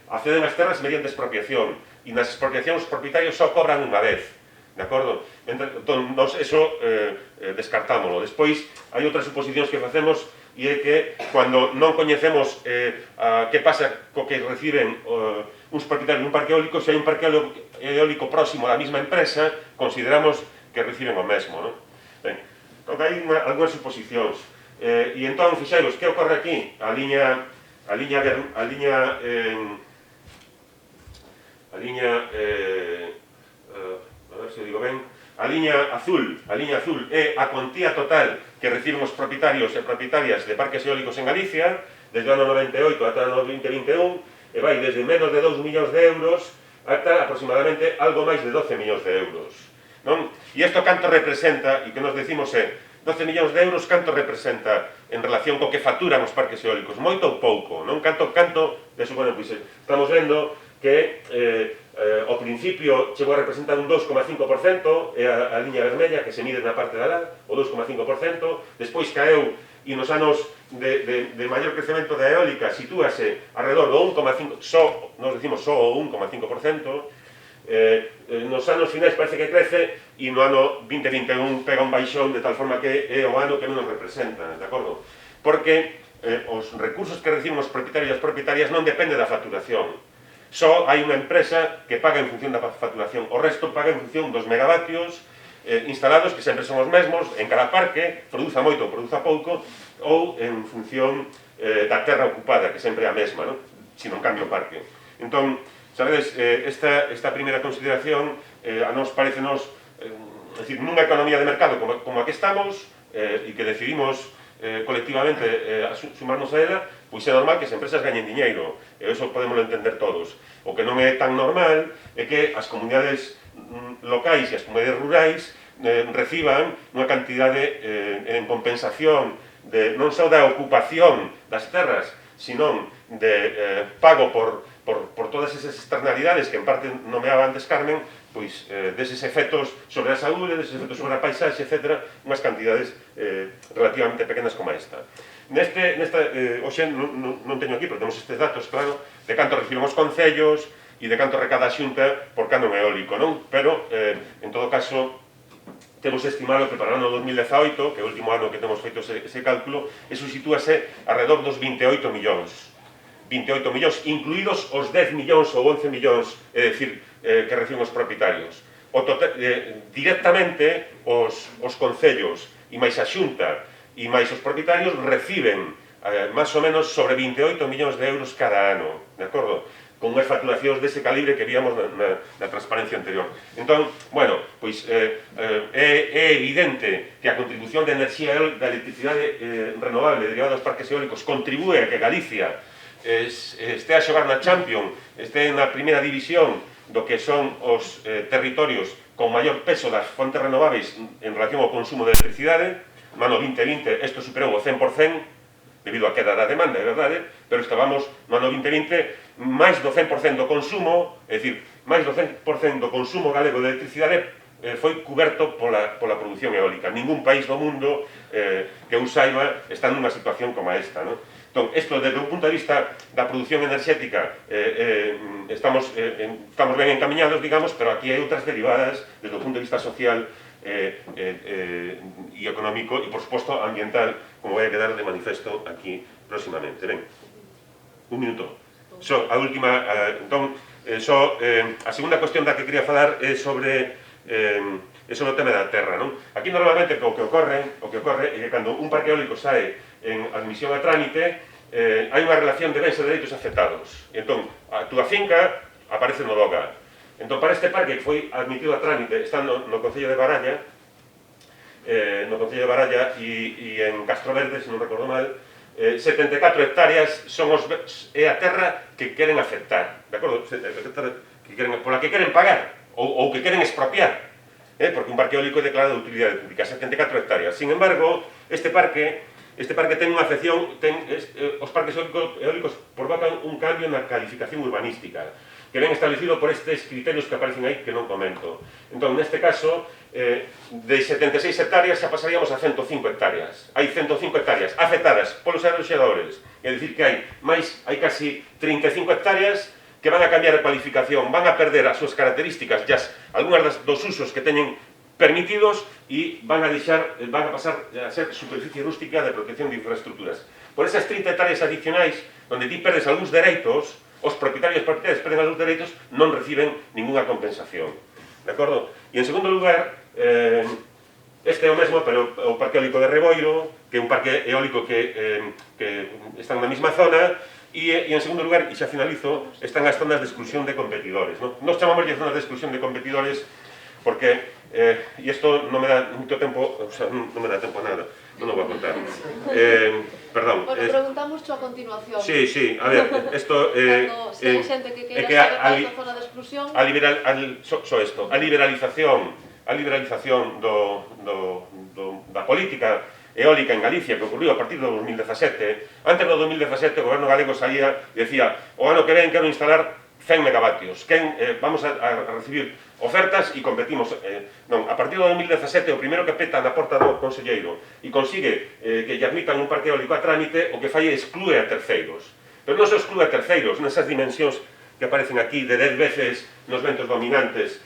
acceden ás terras mediante expropiación, e nas expropiacións os propietarios só cobran unha vez, de acordo? Entón, eso descartámoslo. Despois, hai outras suposicións que facemos, e é que, cando non coñecemos que pasa co que reciben uns propietarios dun parque eólico, se hai un parque eólico próximo á mesma empresa, consideramos que reciben o mesmo, non? Ben, hai algunhas suposicións. E entón, fixaros, que ocorre aquí? A liña a ver se digo ben, a liña azul é a cuantía total que reciben os propietarios e propietarias de parques eólicos en Galicia desde o ano 98 ata o ano 2021 e vai desde menos de 2 millóns de euros ata aproximadamente algo máis de 12 millóns de euros, non? E isto canto representa, e que nos decimos é 12 millóns de euros canto representa en relación co que facturan os parques eólicos, moito ou pouco, non? Canto de supone, pois estamos vendo que ao principio chegou a representar un 2,5%, é a liña vermella que se mide na parte de alá, o 2,5%, despois caeu e nos anos de maior crecemento da eólica sitúase alrededor do 1,5%, nos decimos só o 1,5%, nos anos finais parece que crece e no ano 2021 pega un baixón de tal forma que é o ano que non nos representa, de acordo? Porque os recursos que reciben os propietarios e as propietarias non depende da facturación. Só hai unha empresa que paga en función da facturación, o resto paga en función dos megavatios instalados, que sempre son os mesmos, en cada parque, produza moito ou produza pouco, ou en función da terra ocupada, que sempre é a mesma, non? Si non cambia o parque. Entón, sabedes, esta primeira consideración a nos parecenos, é dicir, nunha economía de mercado como a que estamos, e que decidimos colectivamente sumarnos a ela, pois é normal que as empresas gañen diñeiro, e iso podemos entender todos. O que non é tan normal é que as comunidades locais e as comunidades rurais reciban unha cantidade en compensación non só da ocupación das terras, sino de pago por todas esas externalidades que en parte nomeaba antes Carmen, pois deses efectos sobre a saúde, deses efectos sobre a paisaxe, etc., unhas cantidades relativamente pequenas como esta. Hoxe non teño aquí, pero temos estes datos, claro, de canto reciben os concellos e de canto recada a Xunta por canon eólico, non? Pero, en todo caso, temos estimado que para o ano 2018, que é o último ano que temos feito ese cálculo, eso sitúase alrededor dos 28 millóns. 28 millóns, incluídos os 10 millóns ou 11 millóns, é dicir, que reciben os propietarios. Directamente, os concellos e máis a Xunta e máis os propietarios reciben máis ou menos sobre 28 millóns de euros cada ano, de acordo? Con unhas facturacións dese calibre que víamos na transparencia anterior. Entón, bueno, pois é evidente que a contribución de enerxía da electricidade renovable derivada dos parques eólicos contribúe a que Galicia este a xogar na Champions, este na primeira división do que son os territorios con maior peso das fontes renováveis en relación ao consumo de electricidade. No ano 2020 isto superou o 100%, debido á queda da demanda, é verdade, pero estábamos no ano 2020 máis do 100% do consumo, é dicir, máis do 100% do consumo galego de electricidade foi coberto pola produción eólica. Ningún país do mundo que eu saiba está nunha situación como esta, non? Entón, isto, desde o punto de vista da produción enerxética, estamos ben encaminhados, digamos, pero aquí hai outras derivadas desde o punto de vista social e económico e, por suposto, ambiental, como vai a quedar de manifesto aquí próximamente. Ben, un minuto. A última, entón, a segunda cuestión da que quería falar é sobre o tema da terra, non? Aquí normalmente o que ocorre é que cando un parque eólico sae en admisión a trámite, hai unha relación de bens e dereitos afectados. Entón, a túa finca aparece no DOGA. Entón, para este parque que foi admitido a trámite, está no Concello de Baralla, e en Castro Verde, se non recordo mal, 74 hectáreas é a terra que queren afectar, de acordo? Pola que queren pagar, ou que queren expropiar, porque un parque eólico é declarado de utilidade pública, 74 hectáreas. Sin embargo, este parque ten unha afección, os parques eólicos provocan un cambio na calificación urbanística, que ven establecido por estes criterios que aparecen aí que non comento. Entón, neste caso, de 76 hectáreas xa pasaríamos a 105 hectáreas. Hai 105 hectáreas afectadas polos aeroxeadores, é dicir que hai casi 35 hectáreas que van a cambiar a cualificación, van a perder as súas características, algunhas dos usos que teñen permitidos e van a pasar a ser superficie rústica de protección de infraestructuras. Por esas 30 hectáreas adicionais, onde ti perdes algúns dereitos, os propietarios perden algúns dereitos, non reciben ninguna compensación. De acordo? E en segundo lugar, este é o mesmo, pero o Parque Eólico de Reboiro, que é un parque eólico que está na mesma zona, e en segundo lugar, e xa finalizo, están as zonas de exclusión de competidores. Nos chamamos de zonas de exclusión de competidores porque, e isto non me dá moito tempo, o sea, non me dá tempo a nada, non o vou a contar. Perdón. Bueno, preguntamos a continuación. Sí, a ver, isto... Se hai xente que queira saber esta zona de exclusión... Só isto, a liberalización da política eólica en Galicia, que ocurriu a partir do 2017. Antes do 2017 o goberno galego saía e decía: o ano que ven quero instalar 100 megavatios, vamos a recibir ofertas e competimos. Non, a partir do 2017 o primeiro que peta na porta do conselleiro e consigue que lle admitan un parque eólico a trámite, o que fai é exclúe a terceiros. Pero non se exclúe a terceiros nesas dimensións que aparecen aquí de 10 veces nos ventos dominantes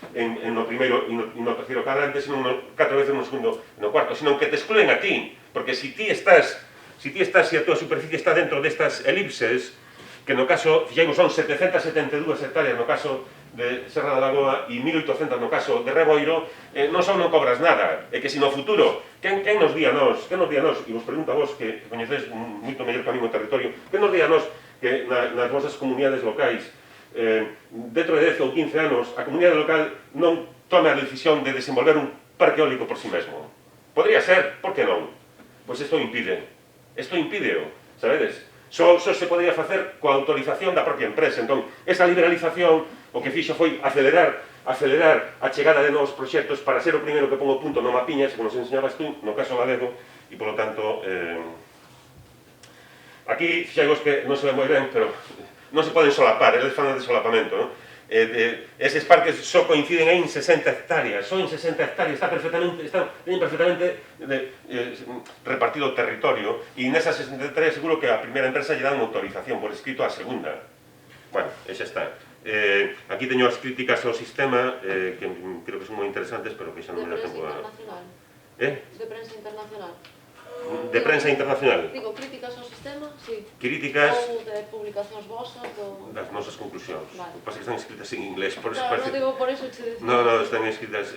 no primeiro e no terceiro cadrante, senón 4 veces no segundo e no cuarto, senón que te excluen a ti, porque se a tua superficie está dentro destas elipses, que no caso, fixemos, son 772 hectáreas no caso de Serra da Lagoa e 1800 no caso de Reboiro, non só non cobras nada, é que se no futuro, quen nos di a nós, e vos pregunto a vos que coñecedes moito mellor que a mí o territorio, quen nos di a nós que nas vosas comunidades locais, dentro de 10 ou 15 anos, a comunidade local non tome a decisión de desenvolver un parque eólico por si mesmo? Podría ser, por que non? Pois isto impide-o, sabedes? Só se podría facer coa autorización da propia empresa. Entón, esa liberalización o que fixo foi acelerar a chegada de novos proxectos para ser o primeiro que pongo punto no mapiñas, como nos enseñabas tú, no caso galego, e, polo tanto, aquí, fixaigos que non se ve moi ben, pero non se poden solapar, eles fan de solapamento, non? Eses parques só coinciden en 60 hectáreas, só en 60 hectáreas, teñen perfectamente repartido o territorio, e nesas 60 hectáreas seguro que a primeira empresa lle dan unha autorización por escrito á segunda. Bueno, xa está. Aquí teño as críticas ao sistema, que creo que son moi interesantes, pero que xa non me dá tempo a... De prensa internacional. De prensa internacional? Digo, críticas ao sistema, sí. Críticas... Ou de publicacións vosas, ou... Das nosas conclusións. Vale. Pasa que están escritas en inglés, por eso Claro, parece... non digo por eso che decía. No, están escritas...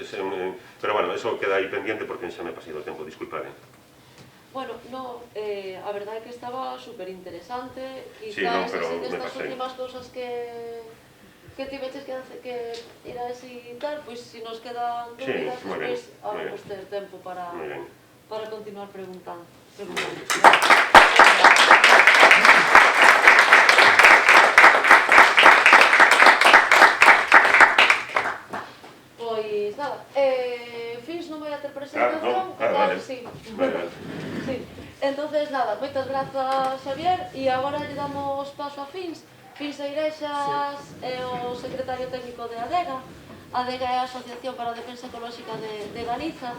Pero bueno, eso queda aí pendiente porque xa me ha pasado o tempo, disculpade. Bueno, no, a verdade é que estaba super interesante. Sí, no, Quizás pero así me destas pasei. últimas cousas que tiveches que ir a así tal, pois se nos quedan dúbidas, moi ben, despois vamos ter tempo para continuar preguntando. Pois nada, fins non vai a ter presentación, vale. sí. Vale. Sí. Entonces nada, moitas grazas, Xavier, e agora lle damos paso a Fins. Fins Eirexas é o secretario técnico de ADEGA. ADEGA é a Asociación para a Defensa Ecolóxica de Galiza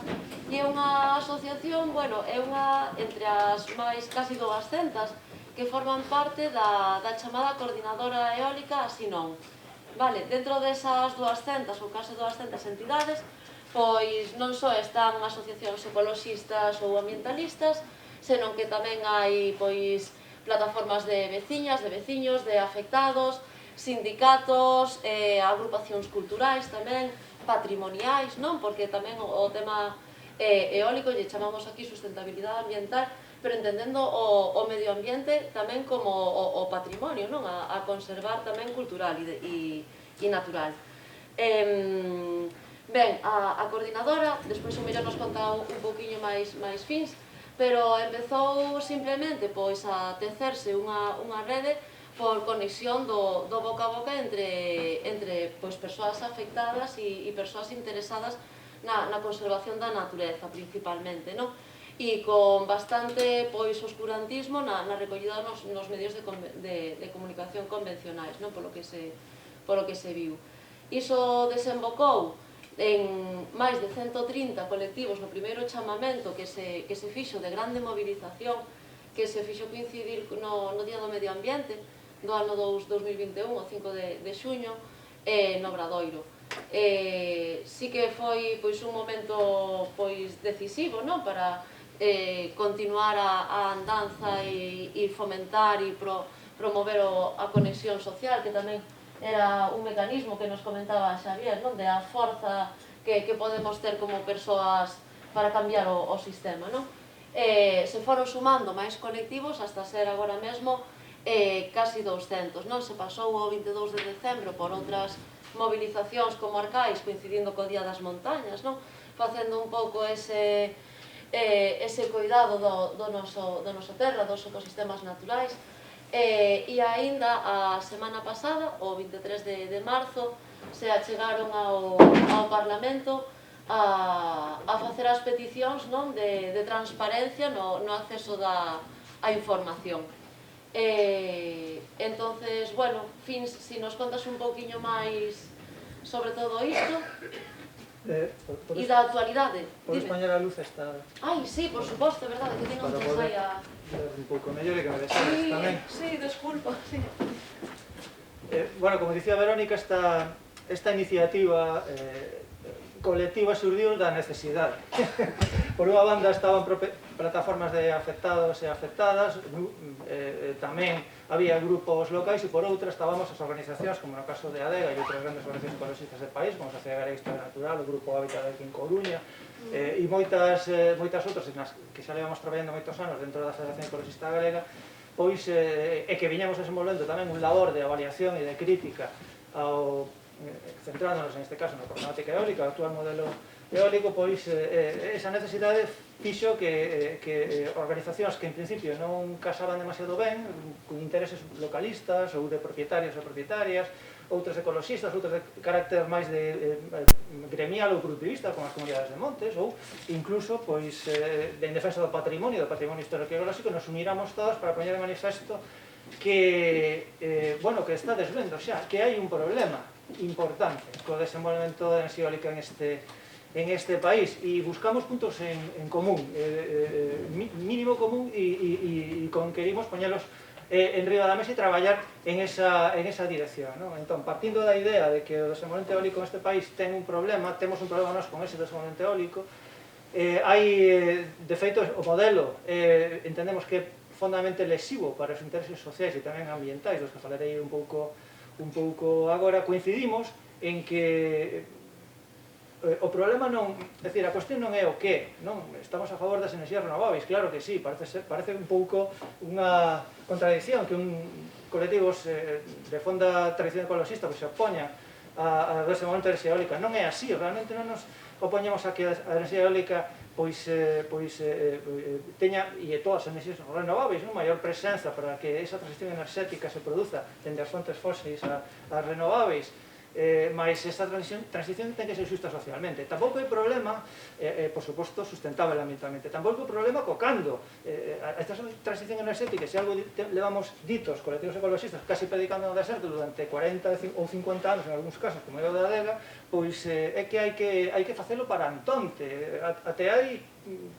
e é unha asociación, bueno, é unha entre as máis casi 200 que forman parte da chamada Coordinadora Eólica Asinón. Vale, dentro desas 200 ou case 200 entidades, pois non só están asociacións ecoloxistas ou ambientalistas, senón que tamén hai pois plataformas de veciñas, de veciños, de afectados, sindicatos, agrupacións culturais tamén, patrimoniais, non? Porque tamén o tema eólico lle chamamos aquí sustentabilidade ambiental, pero entendendo o medio ambiente tamén como o patrimonio, non? A conservar tamén cultural e natural. Ben, a coordinadora, despois o mellor nos conta un poquinho máis Fins, pero empezou simplemente pois a tecerse unha rede por conexión do boca a boca entre pois, persoas afectadas e persoas interesadas na conservación da natureza, principalmente, non? E con bastante pois, oscurantismo na recollida nos medios de comunicación convencionais, non? Polo que se viu. Iso desembocou en máis de 130 colectivos no primeiro chamamento que se fixo de grande movilización, que se fixo coincidir no Día do Medio Ambiente, do ano 2021, o 5 de xuño, no Obradoiro. Sí que foi pois, un momento pois, decisivo, non? Para continuar a andanza e fomentar e promover a conexión social, que tamén era un mecanismo que nos comentaba Xavier, non? De a forza que podemos ter como persoas para cambiar o sistema, non? Se foron sumando máis colectivos hasta ser agora mesmo casi 200, non? Se pasou o 22 de decembro por outras movilizacións comarcais coincidindo co Día das Montañas, non? Facendo un pouco ese cuidado do noso terra, dos ecosistemas naturais. E aínda a semana pasada, o 23 de marzo, se achegaron ao Parlamento a facer as peticións de transparencia no acceso á información. Entonces, bueno, Fins, si nos contas un pouquiño máis sobre todo isto e da actualidade. Podes poñer a luz esta... Ai, sí, por suposto, é verdade, que ten un ensaia... Un pouco mellor e que me deixades tamén. Sí, desculpa, sí. Bueno, como dicía Verónica, esta iniciativa colectiva surdiu da necesidade. Por unha banda estaban plataformas de afectados e afectadas, tamén había grupos locais, e por outra estábamos as organizacións, como no caso de ADEGA e outras grandes organizacións ecologistas do país, como a Sociedade Galega de Historia Natural, o Grupo Hábitat aquí en Coruña, e moitas outras que xa levamos traballando moitos anos dentro da Federación Ecologista Galega, pois, e que viñamos desenvolvendo tamén un labor de avaliación e de crítica ao centrándonos neste caso na problemática eólica, o actual modelo eólico, pois esa necesidade fixo que organizacións que en principio non casaban demasiado ben, con intereses localistas ou de propietarios e propietarias, outros ecologistas, outros de carácter máis de gremial ou productivista, como as comunidades de montes, ou incluso pois en defensa do patrimonio histórico e ecolóxico, nos uníramos todos para poñer de manifesto que, bueno, que está desvendo xa, que hai un problema importante co desenvolvemento da enerxía eólica en este país, e buscamos puntos en común, mínimo común, e querimos poñelos en riba da mesa e traballar en esa dirección, non? Entón, partindo da idea de que o desenvolvemento eólico neste país ten un problema, temos un problema nós con ese desenvolvemento eólico, hai, de feito, o modelo entendemos que é fondamentalmente lesivo para os intereses sociais e tamén ambientais, dos que falarei un pouco agora. Coincidimos en que o problema non, é dicir, a cuestión non é o que, non? Estamos a favor das enerxías renováveis, claro que sí, parece un pouco unha contradicción que un colectivos de fonda tradición ecologista se opoña a desenvolvemento de enerxía eólica. Non é así, realmente non nos opoñemos a que a enerxía eólica teña, e todas as enerxías renováveis, unha maior presenza para que esa transición enerxética se produza dende as fontes fósiles ás renováveis, mas esta transición ten que ser xusta socialmente. Tampouco hai problema, por suposto, sustentable ambientalmente. Tampouco hai problema co cando. Esta transición enerxética, se algo levamos ditos colectivos ecologistas casi predicando no deserto durante 40 ou 50 anos, en algúns casos, como é o da ADEGA, pois é que hai que facelo para antonte. Até hai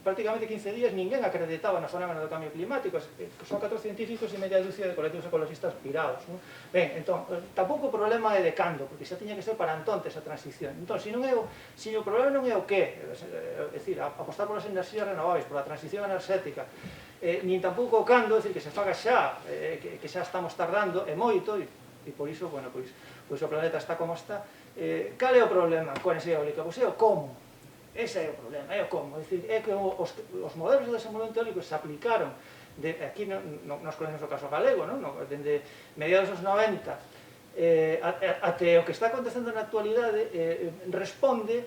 prácticamente 15 días ninguén acreditaba no fenómeno do cambio climático, son 4 científicos e media dúcia de colectivos ecologistas pirados, non? Ben, entón, tampouco o problema é de cando, porque xa tiña que ser para antonte esa transición. Entón, se o problema non é o que, é dicir, apostar polas enerxías renováveis, pola transición enerxética, nin tampouco o cando, é dicir, que se faga xa, que xa estamos tardando, e moito, e por iso, bueno, pois o planeta está como está. Cal é o problema coa enerxía eólica? Pois é o como. Ese é o problema, é o como. É dicir, é que os modelos de desenvolvemento eólico se aplicaron, aquí nos conhecemos o caso galego, dende mediados dos 90, até o que está acontecendo na actualidade, responde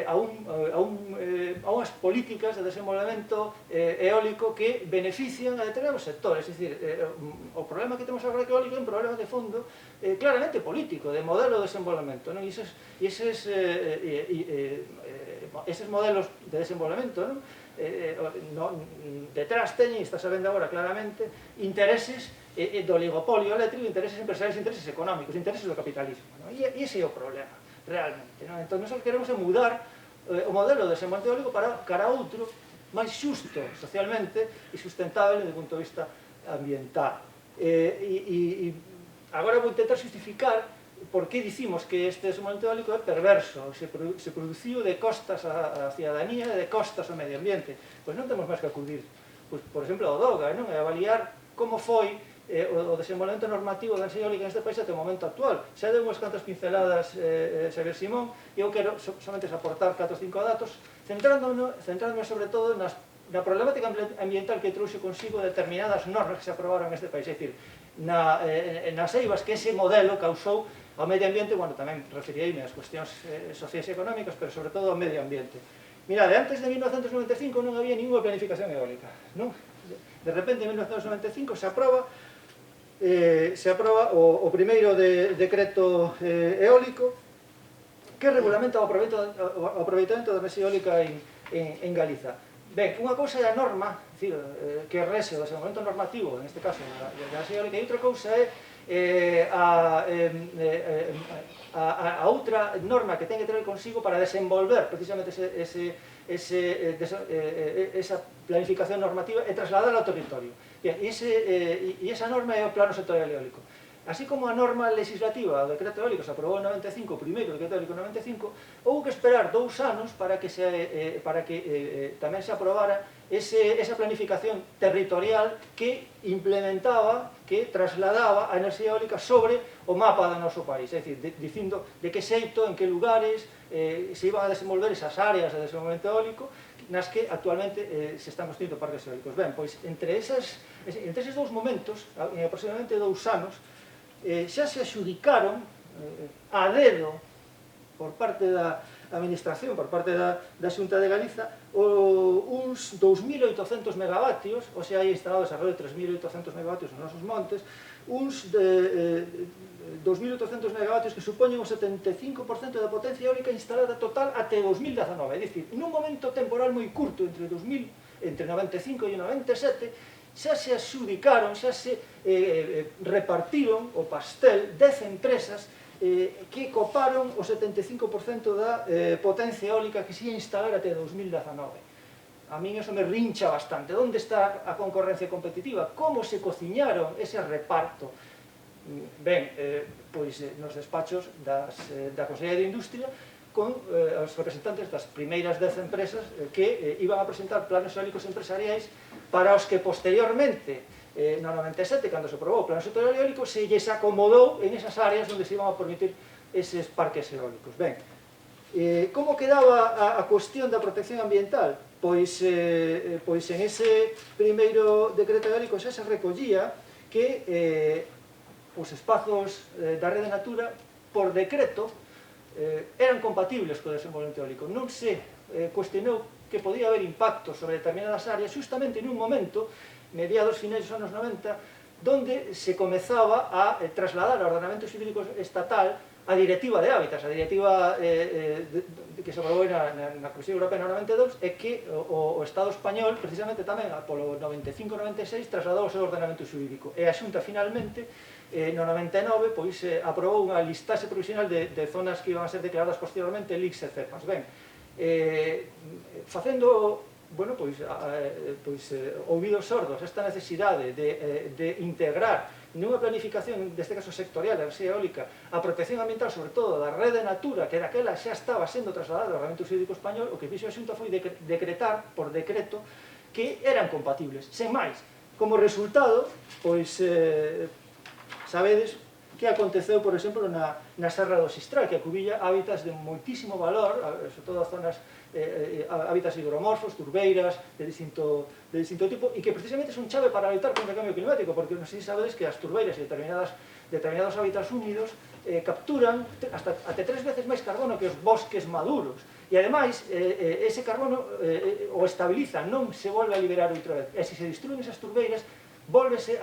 a unhas políticas de desenvolvemento eólico que benefician a determinados sectores. É dicir, o problema que temos agora eólico é un problema de fondo claramente político, de modelo de desenvolvemento, e eses modelos de desenvolvemento detrás teñen, está sabendo agora claramente, intereses do oligopolio eléctrico, intereses empresariais, intereses económicos, intereses do capitalismo, e ese é o problema realmente. Entón, nós queremos mudar o modelo de desenvolvemento eólico para cara a outro máis xusto socialmente e sustentable desde o punto de vista ambiental. E agora vou intentar justificar por que dicimos que este desenvolvemento eólico é perverso, se produciu de costas á cidadanía e de costas ao medio ambiente. Pois non temos máis que acudir, por exemplo, ao DOGA, e avaliar como foi o desenvolvemento normativo da enerxía eólica neste país até o momento actual. Xa deu unhas cantas pinceladas Xavier Simón, e eu quero somente aportar 4 ou 5 datos, centrándome sobre todo na problemática ambiental que trouxe consigo determinadas normas que se aprobaron neste país. É dicir, nas eivas que ese modelo causou ao medio ambiente, bueno, tamén referireime ás cuestións sociais e económicas, pero sobre todo ao medio ambiente. Mirade, antes de 1995 non había ninguna planificación eólica, non? De repente, en 1995 se aproba o primeiro decreto eólico que regulamenta o aproveitamento da enerxía eólica en Galiza. Ben, unha cousa é a norma, que rese o desenvolvemento normativo, neste caso, da enerxía eólica, e outra cousa é a outra norma que ten que ter consigo para desenvolver precisamente esa planificación normativa e trasladarla ao territorio. E esa norma é o Plano Sectorial Eólico. así como a norma legislativa do decreto eólico se aprobou en 95, o primeiro decreto eólico en 95, houve que esperar 2 anos para que tamén se aprobara esa planificación territorial que implementaba, que trasladaba a enerxía eólica sobre o mapa do noso país, é dicir, dicindo de que xeito, en que lugares se iban a desenvolver esas áreas de desenvolvemento eólico nas que actualmente se están construindo parques eólicos. Ben, pois, entre eses 2 momentos, en aproximadamente 2 anos, xa se adxudicaron a dedo por parte da administración, por parte da Xunta de Galiza, uns 2.800 megavatios, ou sea, hai instalados alrededor de 3.800 megavatios nos nosos montes, uns 2.800 megavatios que supoñen o 75% da potencia eólica instalada total até 2019, é dicir, nun momento temporal moi curto entre 95 e 97, xa se adxudicaron, xa se repartiron o pastel 10 empresas que coparon o 75% da potencia eólica que se ia instalar até 2019. A min eso me rincha bastante. Onde está a concorrencia competitiva? Como se cociñaron ese reparto? Ben, pois nos despachos da Consellería de Industria con os representantes das primeiras 10 empresas que iban a presentar planos eólicos empresariais para os que posteriormente, no 97, cando se aprobou o Plan Sectorial Eólico, se lles acomodou en esas áreas onde se iban a permitir eses parques eólicos. Ben, como quedaba a cuestión da protección ambiental? Pois en ese primeiro decreto eólico xa se recollía que os espazos da Rede Natura, por decreto, eran compatibles co desenvolvemento eólico. Non se cuestionou que podía haber impactos sobre determinadas áreas, justamente nun momento, mediados finais dos anos 90, donde se comezaba a trasladar ao ordenamento xurídico estatal a Directiva de Hábitats, a Directiva que se aprobou na Comisión Europea no 92, e que o Estado español, precisamente tamén polo 95-96, trasladou o seu ordenamento xurídico. E a Xunta, finalmente, no 99, pois aprobou unha listaxe provisional de zonas que iban a ser declaradas posteriormente LICS e CEPAS. Ben, facendo, bueno, pois ouvidos sordos esta necesidade de integrar nunha planificación, deste caso sectorial, da enerxía eólica, a protección ambiental, sobre todo da Rede Natura, que daquela xa estaba sendo trasladada ao ordenamento xurídico español, o que fixo a Xunta foi decretar, por decreto, que eran compatibles. Sen máis, como resultado, pois sabedes que aconteceu, por exemplo, na Serra do Sistral, que acubilla hábitats de moitísimo valor, sobre todo as zonas hábitats higromorfos, turbeiras de distinto tipo, e que precisamente son chave para loitar contra o cambio climático, porque non sei se sabedes que as turbeiras e determinados hábitats húmidos capturan até 3 veces máis carbono que os bosques maduros, e ademais ese carbono o estabiliza, non se volve a liberar outra vez, e se se destruen esas turbeiras, perdese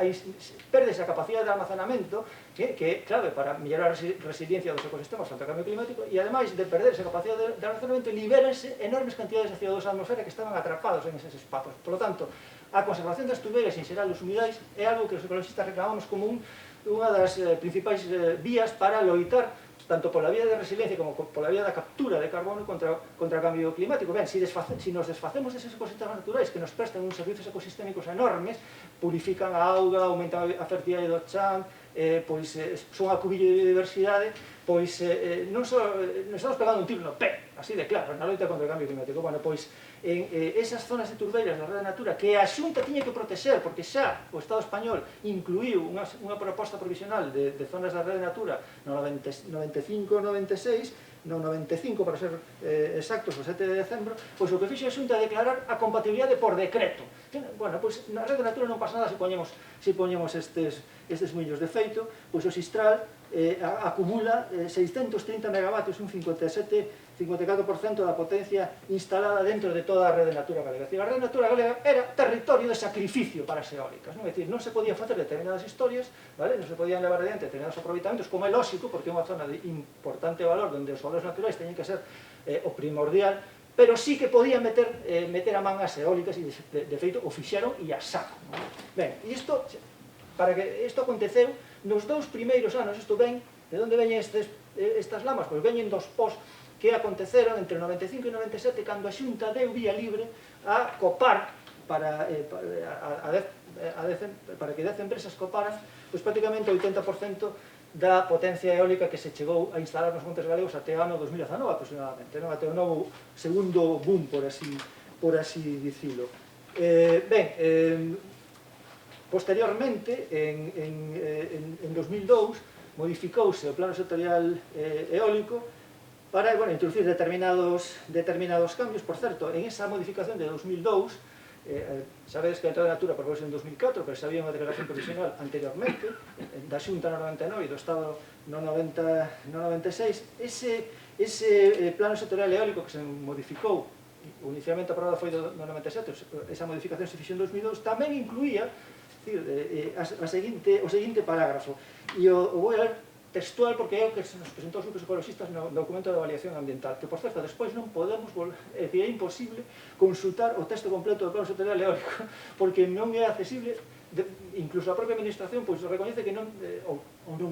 a capacidade de almacenamento, que é clave para mellorar a resiliencia dos ecosistemas frente ao cambio climático, e ademais de perder esa capacidade de almacenamento, liberense enormes cantidades de CO2 á atmosfera que estaban atrapados en eses espazos. Por lo tanto, a conservación das turbeiras e en xeral dos humidais é algo que os ecologistas reclamamos como unha das principais vías para loitar tanto pola vía de resiliencia como pola vía da captura de carbono contra o cambio climático. Ben, se nos desfacemos deses ecosistemas naturais que nos prestan uns servicios ecosistémicos enormes, purifican a auga, aumentan a fertilidade do chan, pois son a cubillo de biodiversidade, pois non só nos estamos pegando un tiro no pé, así de claro, na loita contra o cambio climático. Bueno, pois en esas zonas de turbeiras da Rede Natura que a Xunta tiña que protexer, porque xa o Estado español incluiu unha proposta provisional de zonas da Rede Natura no 95-96, no 95 para ser exactos, o 7 de decembro, pois o que fixo a Xunta é declarar a compatibilidade por decreto. Bueno, pois na Rede Natura non pasa nada se poñemos estes millos de feito, pois o Sistral acumula 630 megavatios, un 54% da potencia instalada dentro de toda a Rede Natura Galega. A Rede Natura Galega era territorio de sacrificio para as eólicas, non? É dicir, non se podían facer determinadas historias, non se podían levar adiante determinados aproveitamentos, como é lógico, porque é unha zona de importante valor, onde os valores naturais teñen que ser o primordial, pero sí que podían meter a man as eólicas, e de feito o fixeron e a saco. Ben, e isto, para que isto aconteceu, nos 2 primeiros anos, isto ven, de onde veñen estas lamas? Pois veñen dos pós que aconteceron entre 95 e 97, cando a Xunta deu vía libre a copar para que 10 empresas coparan, pois prácticamente o 80% da potencia eólica que se chegou a instalar nos Montes Galegos até o ano 2019 aproximadamente, non? Até o novo segundo boom, por así dicilo. Posteriormente, en 2002, modificouse o plano sectorial eólico para introducir determinados cambios. Por certo, en esa modificación de 2002, sabedes que a Entrada de Natura propouse en 2004, pero xa había unha declaración provisional anteriormente, da Xunta no 99 e do Estado no 96. Ese plano sectorial eólico que se modificou, inicialmente aprobado foi no 97, esa modificación se fixo en 2002, tamén incluía o seguinte parágrafo, e o vou a ler textual porque é o que se nos presentou os grupos ecologistas no documento de avaliación ambiental, que, por certo, despois non podemos, é imposible consultar o texto completo do plano sectorial eólico, porque non é accesible, incluso a propia administración pois recoñece que non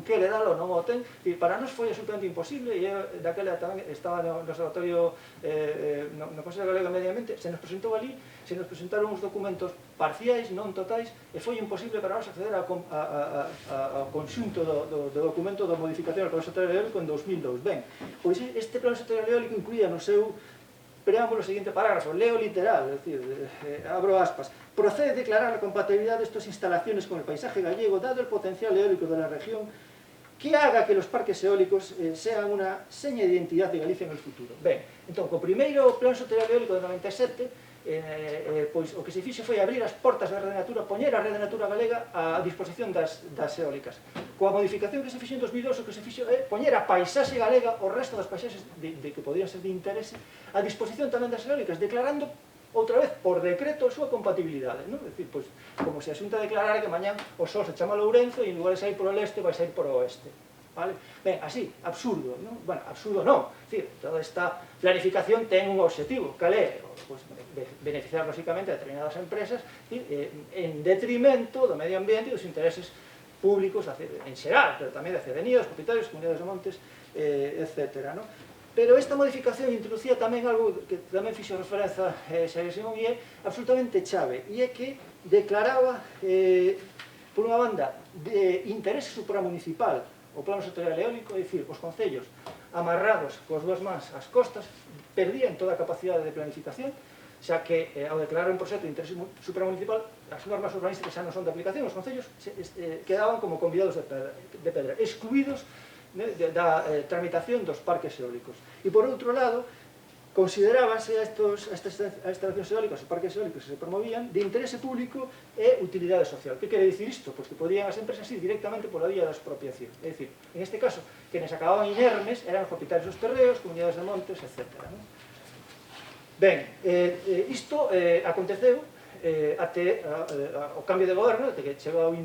quere dalo, non o ten, para nós foi absolutamente imposible, e daquela tamén estaba no observatorio no Consello Galego de Medio Ambiente, se nos presentou ali, se nos presentaron uns documentos parciais, non totais, e foi imposible para nós acceder ao conxunto do documento da modificación do plano sectorial eólico en 2002. Ben, pois este plano sectorial eólico incluía no seu preámbulo o seguinte parágrafo, leo literal, é dicir, abro aspas, procede declarar a compatibilidad de estas instalaciones con el paisaje gallego, dado el potencial eólico de la región, que haga que los parques eólicos sean una seña de identidad de Galicia en el futuro. Ben, entón, co primeiro plan sectorial eólico de 97, pois o que se fixe foi abrir as portas da Rede Natura, poñer a Rede Natura Galega a disposición das eólicas. Coa modificación que se fixe en 2002, o que se fixe é poñer a paisaxe galega, o resto das paisaxes que podían ser de interese, a disposición tamén das eólicas, declarando outra vez por decreto a súa compatibilidade, non? É dicir, pois, como se a Xunta declarara que mañán o sol se chama Lourenço e en lugar de sair por o leste vai sair por o oeste. Vale? Ben, así, absurdo, non? Bueno, absurdo non, é dicir, toda esta planificación ten un objetivo, cal é? Pues, beneficiar lógicamente a determinadas empresas en detrimento do medio ambiente e dos intereses públicos en xeral, pero tamén de ciudadanía, dos propietarios, comunidades de montes, etc. Pero esta modificación introducía tamén algo que tamén fixo referencia Xavier Simón e é absolutamente chave, e é que declaraba, por unha banda, de interese supramunicipal o plano sectorial eólico, é dicir, os concellos amarrados coas dúas mans ás costas perdían toda a capacidade de planificación, xa que ao declarar un proxecto de interese supramunicipal as normas urbanísticas xa non son de aplicación, os concellos quedaban como convidados de pedra, excluídos da tramitación dos parques eólicos. E por outro lado, considerábase a estas instalacións eólicas, os parques eólicos que se promovían, de interese público e utilidade social. Que quere dicir isto? Pois que podían as empresas ir directamente pola vía da expropiación. É dicir, en este caso, quenes acababan inermes eran os propietarios dos terreos, comunidades de montes, etc. Ben, isto aconteceu até o cambio de goberno, até que chega o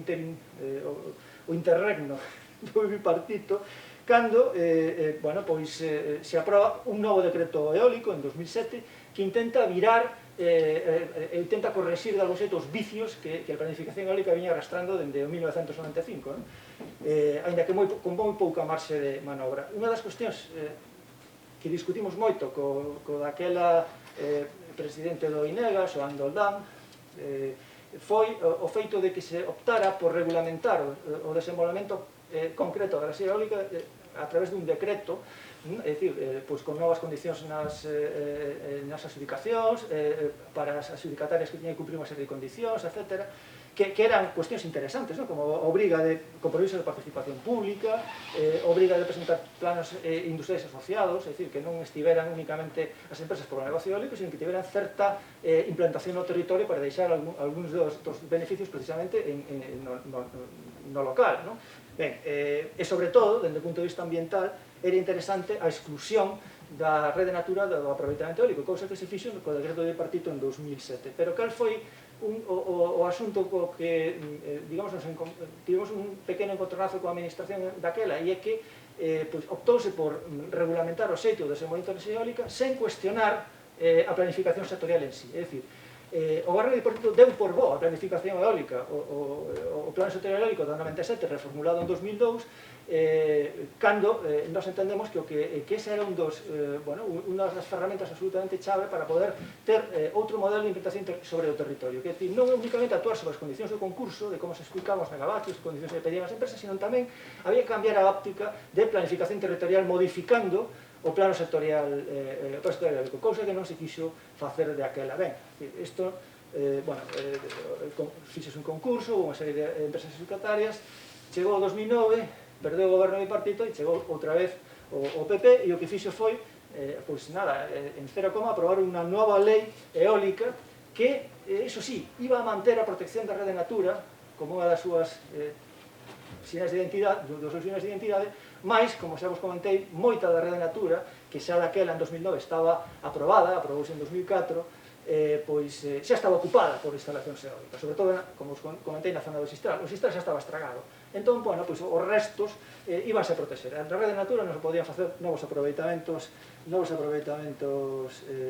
interregno do bipartito, cando se aproba un novo decreto eólico en 2007 que intenta virar intenta correxir de algún xeito os vicios que a planificación eólica viña arrastrando dende o 1995, aínda que con moi pouca marxe de manobra. Unha das cuestións que discutimos moito co daquela presidente do INEGAS, o Andoldán, foi o feito de que se optara por regulamentar o desenvolvemento concreto da enerxía eólica a través dun decreto, é dicir, con novas condicións nas adjudicacións, para as adjudicatarias que tiñan que cumprir unha serie de condicións, etc., que eran cuestións interesantes, como obriga de compromiso de participación pública, obriga de presentar planos industriais asociados, é dicir, que non estiveran únicamente as empresas por o negocio eólico, sino que tiveran certa implantación no territorio para deixar algúns dos beneficios precisamente no local. Ben, e sobre todo, dende o punto de vista ambiental, era interesante a exclusión da Rede Natura do aproveitamento eólico, cousa que se fixo co decreto de bipartito en 2007. Pero cal foi o asunto co que, digamos, tivemos un pequeno encontronazo coa administración daquela, e é que optouse por regulamentar o xeito de desenvolvemento de enerxía eólica sen cuestionar a planificación sectorial en sí. É dicir, o Goberno de Porto deu por bo a planificación eólica, o Plan Sectorial Eólico do 97, reformulado en 2002, cando nos entendemos que ese era unha das ferramentas absolutamente chave para poder ter outro modelo de implementación sobre o territorio, que é dicir, non únicamente actuar sobre as condicións do concurso, de como se explicaban os megavatios, as condicións que pedían as empresas, sino tamén había que cambiar a óptica de planificación territorial modificando o plano sectorial eólico, cousa que non se quixo facer de aquela. Ben, isto, fixose un concurso, unha serie de empresas adjudicatarias, chegou o 2009, perdeu o goberno bipartito e chegou outra vez o PP, e o que fixo foi, en 0, aprobar unha nova lei eólica que, iso sí, iba a manter a protección da rede natura como unha das súas sinais de identidade, dos seus sinais de identidade, mais, como xa vos comentei, moita da rede natura, que xa daquela en 2009 estaba aprobada, aprobouse en 2004, xa estaba ocupada por instalacións eólicas, sobre todo, como os comentei, na zona do Sistral. O Sistral xa estaba estragado. Entón, os restos íbanse a proteger. Na rede natura non se podían facer novos aproveitamentos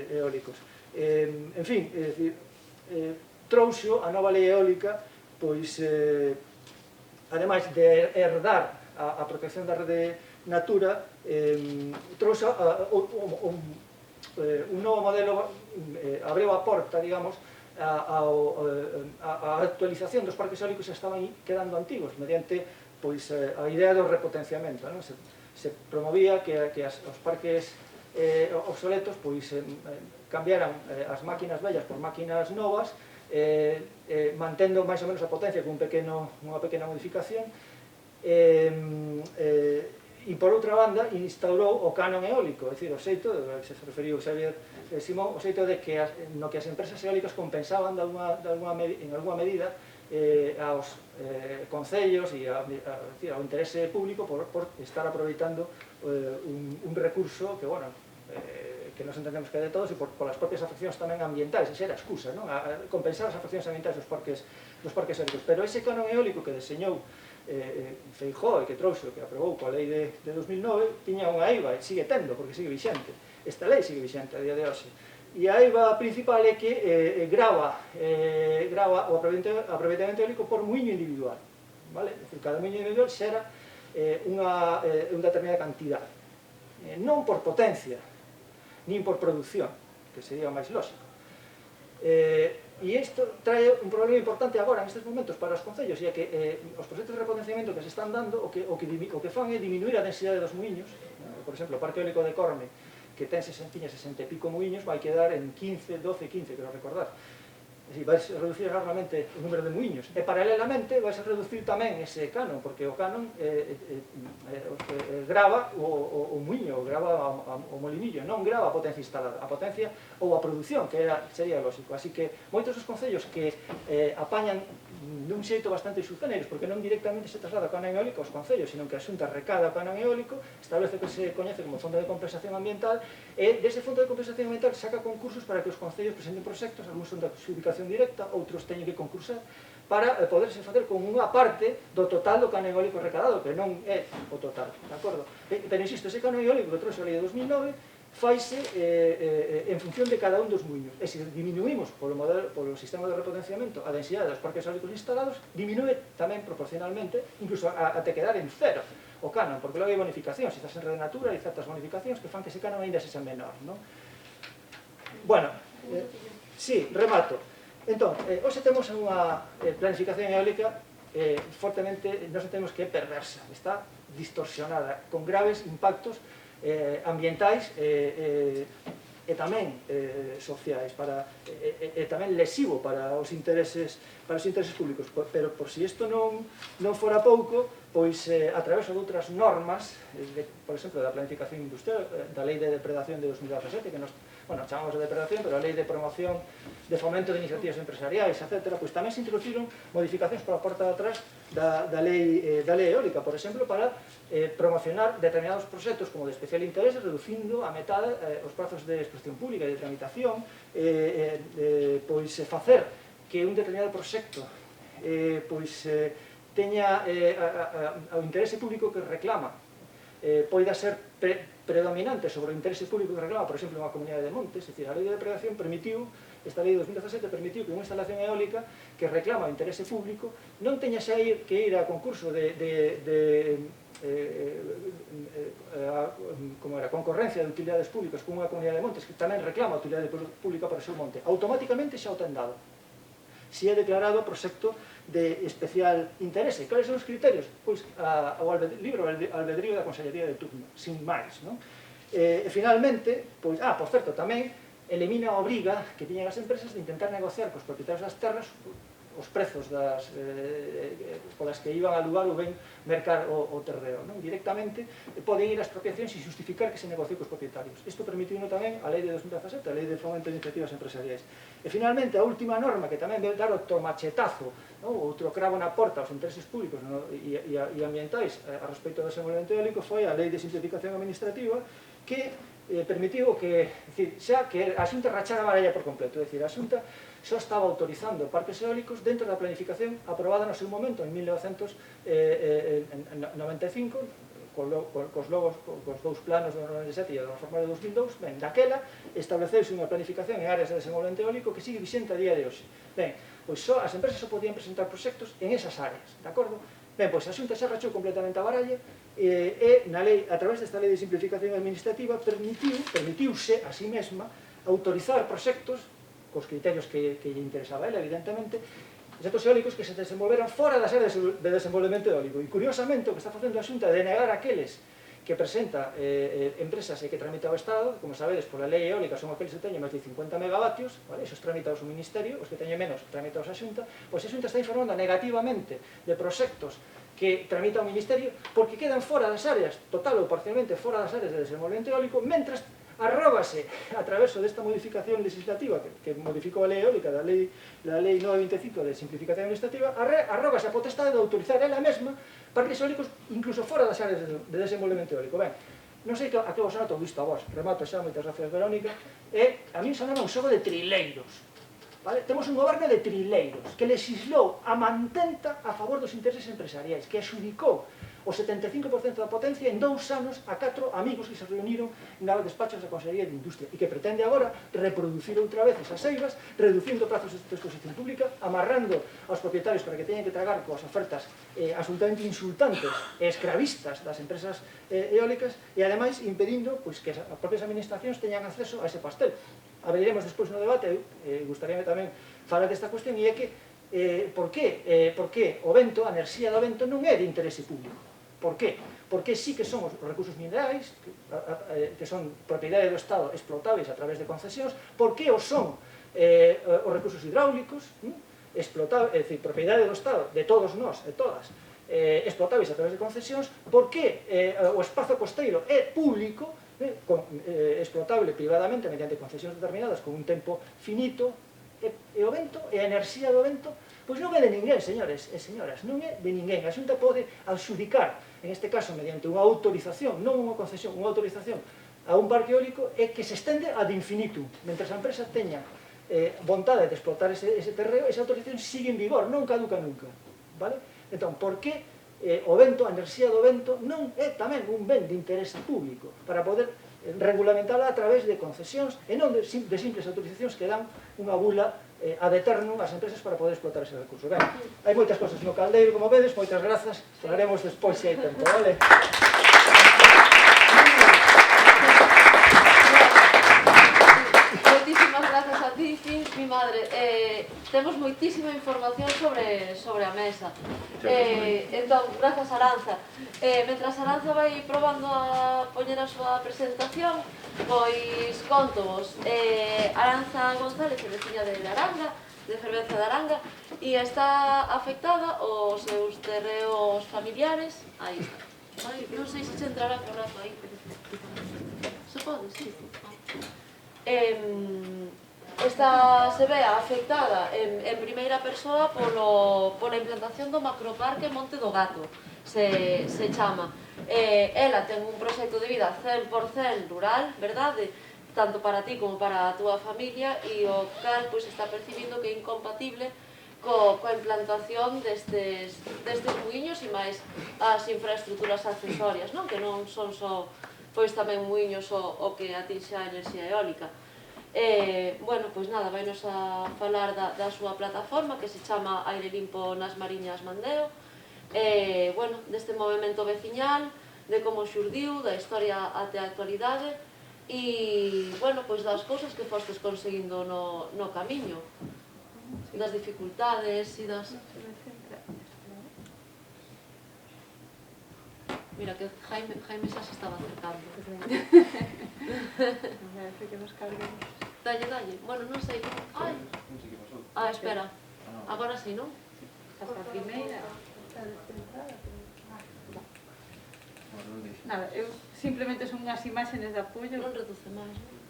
eólicos. En fin, trouxo a nova lei eólica, ademais de herdar a protección da rede natura, trouxo un novo modelo, abriu a porta, digamos, a actualización dos parques eólicos que estaban quedando antigos, mediante a idea do repotenciamento. Se promovía que os parques obsoletos cambiaran as máquinas vellas por máquinas novas, mantendo máis ou menos a potencia con unha pequena modificación, e por outra banda instaurou o canon eólico, é dicir, o xeito, se referiu Xavier Simón, o xeito de que no que as empresas eólicas compensaban en alguma medida aos concellos e ao interese público por estar aproveitando un recurso que, que nos entendemos que é de todos, e polas propias afeccións tamén ambientais, esa era a excusa, compensar as afeccións ambientais dos parques eólicos. Pero ese canon eólico que deseñou Feijóo e que trouxo, que aprobou coa lei de 2009, tiña unha eiva, e sigue tendo, porque sigue vixente. Esta lei sigue vixente a día de hoxe. E a eiva principal é que grava o aproveitamento eólico por muiño individual. Cada muiño individual xera unha determinada cantidade. Non por potencia, nin por producción, que sería o máis lógico. E isto trae un problema importante agora, nestes momentos, para os concellos, e é que os proxectos de repotenciamento que se están dando o que fan é diminuir a densidade dos muiños. Por exemplo, o Parque Eólico de Corme, que tiña 60 e pico muiños, vai quedar en 15, 12, 15, quero recordar. Vai reducir enormemente o número de muiños. E paralelamente vai reducir tamén ese canon, porque o canon grava o muiño, grava o molinillo, non grava a potencia instalada, a potencia ou a produción, que sería lógico. Así que moitos dos concellos que apañan dun xeito bastante subteneiros, porque non directamente se traslada o canon eólico aos concellos, sino que a Xunta recada o canon eólico, establece que se coñece como Fondo de Compensación Ambiental, e dese Fondo de Compensación Ambiental saca concursos para que os concellos presenten proxectos, algúns son de adxudicación directa, outros teñen que concursar, para poderse facer con unha parte do total do canon eólico recadado, que non é o total, de acordo? Pero insisto, ese canon eólico que trouxe a lei de 2009 faise en función de cada un dos muiños. E se diminuímos polo sistema de repotenciamento a densidade dos parques eólicos instalados, diminúe tamén proporcionalmente, incluso até quedar en cero o canon, porque logo hai bonificacións, se estás en rede natura, hai certas bonificacións que fan que ese canon ainda sexa menor, non? Bueno, sí, remato. Entón, hoxe temos unha planificación eólica fortemente, nos entendemos que é perversa, está distorsionada, con graves impactos ambientais e tamén sociais, e tamén lesivo para os intereses públicos. Pero por si isto non fora pouco, pois a través de outras normas, por exemplo, da planificación industrial, da lei de depredación de 2017, que nos chamamos de depredación, pero a lei de promoción de fomento de iniciativas empresariais, etc., pois tamén se introduciron modificacións para a porta de atrás da lei eólica, por exemplo, para promocionar determinados proxectos como de especial interese, reducindo a metade os prazos de exposición pública e de tramitación, pois facer que un determinado proxecto teña o interese público que reclama poida ser predominante sobre o interese público que reclama, por exemplo, unha comunidade de montes. É dicir, a lei de depredación permitiu esta lei de 2017 permitiu que unha instalación eólica que reclama o interese público non teña que ir a concurso como era, concorrencia de utilidades públicas con unha comunidade de montes que tamén reclama a utilidade pública para o seu monte. Automáticamente xa o ten dado. Si é declarado proxecto de especial interese. Cales son os criterios? Pois o libro albedrío da Consellería de turno, sin máis, non? E finalmente, pois, por certo, tamén elimina a obriga que tiñan as empresas de intentar negociar cos propietarios das terras os prezos polas que iban a lugar ou ben mercar o terreo. Directamente poden ir ás expropiacións e justificar que se negocie cos propietarios. Isto permitiu tamén a lei de 2017, a lei de fomento de iniciativas empresariais. E finalmente, a última norma que tamén debe dar o tomachetazo, outro cravo na porta aos intereses públicos e ambientais a respecto do desenvolvemento eólico foi a lei de simplificación administrativa que permitiu que a Xunta rachara a varalla por completo, é dicir, a Xunta só estaba autorizando parques eólicos dentro da planificación aprobada no seu momento en 1995 cos dous planos do 97 e do reforma de 2002. Ben, daquela estableceuse unha planificación en áreas de desenvolvemento eólico que sigue vixente a día de hoxe. Ben, pois as empresas só podían presentar proxectos en esas áreas, de acordo? Ben, pois a Xunta xa rachou completamente a varalla e na lei, a través desta lei de simplificación administrativa permitiuse a sí mesma autorizar proxectos cos criterios que lle interesaba a ela, evidentemente, proxectos eólicos que se desenvolveran fora das áreas de desenvolvemento eólico. E, curiosamente, o que está facendo a Xunta é denegar aqueles que presenta empresas e que tramita o Estado, como sabedes, pola lei eólica son aqueles que teñen máis de 50 megavatios, esos tramitados o Ministerio, os que teñen menos tramitados a Xunta, pois a Xunta está informando negativamente de proxectos que tramita o Ministerio porque quedan fora das áreas, total ou parcialmente fora das áreas de desenvolvemento eólico, mentras arrógase a través desta modificación legislativa que modificou a lei eólica da lei 925 de simplificación administrativa, arrógase a potestade de autorizar ela mesma parques eólicos incluso fora das áreas de desenvolvemento eólico. Ben, non sei a que vos sona todo isto a vos, remato xa, moitas gracias Verónica, a mí sonaba un xogo de trileiros. Temos un goberno de trileiros que legislou a mantenta a favor dos intereses empresariais, que adxudicou o 75% da potencia en 2 anos a 4 amigos que se reuniron nos despachos da Consellería de Industria e que pretende agora reproducir outra vez esas eivas, reducindo prazos de exposición pública, amarrando aos propietarios para que teñan que tragar coas ofertas absolutamente insultantes e escravistas das empresas eólicas e ademais impedindo que as propias administracións teñan acceso a ese pastel. Abriremos despois no debate, gustaríame tamén falar desta cuestión, e é que por que o vento, a enerxía do vento non é de interese público? Por que? Porque sí que son os recursos minerais que son propiedade do Estado explotables a través de concesións, por que o son os recursos hidráulicos, é dicir, propiedade do Estado, de todos nós e todas, explotables a través de concesións, por que o espazo costeiro é público, explotable privadamente mediante concesións determinadas con un tempo finito, e o vento, e a enerxía do vento, pois non é de ninguén, señores e señoras, non é de ninguén. A Xunta pode adxudicar, en este caso mediante unha autorización, non unha concesión, unha autorización a un parque eólico e que se estende ad infinitum. Mentre a empresa teña vontade de explotar ese terreo, esa autorización sigue en vigor, non caduca nunca. Entón, por que o vento, a enerxía do vento, non é tamén un ben de interese público para poder regulamentala a través de concesións e non de simples autorizacións que dan unha bula ad eternum ás empresas para poder explotar ese recurso. Ben, hai moitas cosas no caldeiro, como vedes, moitas grazas, falaremos despois se hai tempo, vale? Moitísimas grazas a ti, Fins, mi madre. Temos moitísima información sobre a mesa. Entón, grazas Aranza. Mentras Aranza vai probando a poñer a súa presentación, pois contovos. Aranza González é veciña de Aranga, de Fervenza de Aranga, e está afectada aos seus terreos familiares. Aí está. Non sei se se entrará por rato aí. Se pode, sí. Esta se ve afectada en primeira persoa pola implantación do macroparque Monte do Gato, se chama. Ela ten un proxecto de vida 100% rural, verdade? Tanto para ti como para a túa familia, e o cal está percibindo que é incompatible coa implantación destes muiños e máis as infraestructuras accesorias, que non son só tamén muiños o que atinxe a enerxía eólica. Bueno, pois nada, vainos a falar da súa plataforma que se chama Aire Limpo nas Mariñas Mandeo, bueno, deste movimento veciñal, de como xurdiu, da historia até a actualidade e, bueno, pois das cousas que fostes conseguindo no camiño, das dificultades e das... Mira, que Jaime xa se estaba acercando. Dalle. Bueno, non sei. Ai. Espera. Agora sí, non? Hasta a primeira. Nada, eu simplemente son unhas imaxes de apoio. Non reduce máis, non?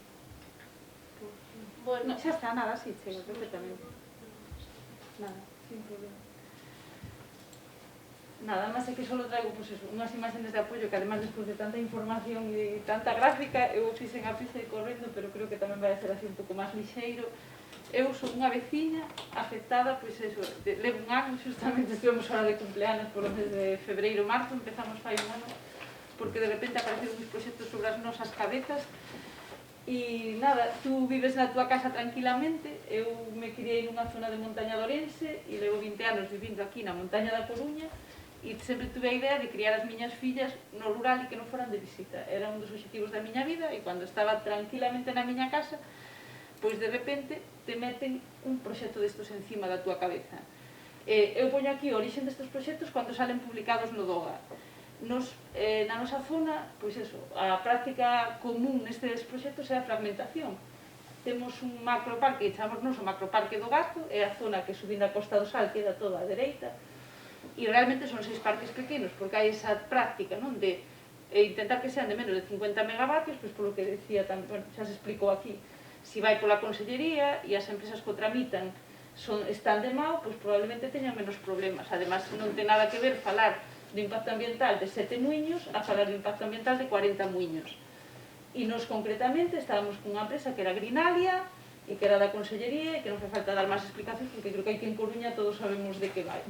Bueno, Xa está, nada, así chega perfectamente. Nada, sin problema. Nada máis é que só traigo pues eso, unhas imaxes de apoio que además despois de tanta información e tanta gráfica eu fixen a prisa e correndo, pero creo que tamén vai a ser así un pouco máis lixeiro. Eu son unha veciña afectada, pois eso, levo un ano, justamente estivemos hora de cumpleanos polo mes de febreiro, marzo, empezamos fai un ano, porque de repente apareceron uns proxectos sobre as nosas cabezas. E nada, tú vives na tua casa tranquilamente, eu me criei nunha zona de montaña de Ourense e levo 20 anos vivindo aquí na montaña da Coruña e sempre tuve a idea de criar as miñas fillas no rural e que non foran de visita. Era un dos obxectivos da miña vida e cando estaba tranquilamente na miña casa, pois de repente te meten un proxecto destos encima da tua cabeza. Eu poño aquí a origen destes proxectos cando salen publicados no DOGA. Na nosa zona, pois eso, a práctica común nestes proxectos é a fragmentación. Temos un macroparque, chamamos nos o macroparque do Gato, é a zona que subindo a Costa do Sal queda toda a dereita, e realmente son 6 parques pequenos, porque hai esa práctica, non, de intentar que sean de menos de 50 megavatios, pois polo que decía, bueno, xa se explicou aquí, se vai pola Consellería e as empresas que o tramitan están de mao, pois probablemente teñan menos problemas. Ademais, non ten nada que ver falar do impacto ambiental de 7 muiños a falar do impacto ambiental de 40 muiños. E nos concretamente estábamos cunha empresa que era Grinalia e que era da Consellería e que non fai falta dar máis explicacións porque creo que aquí en Coruña todos sabemos de que vai.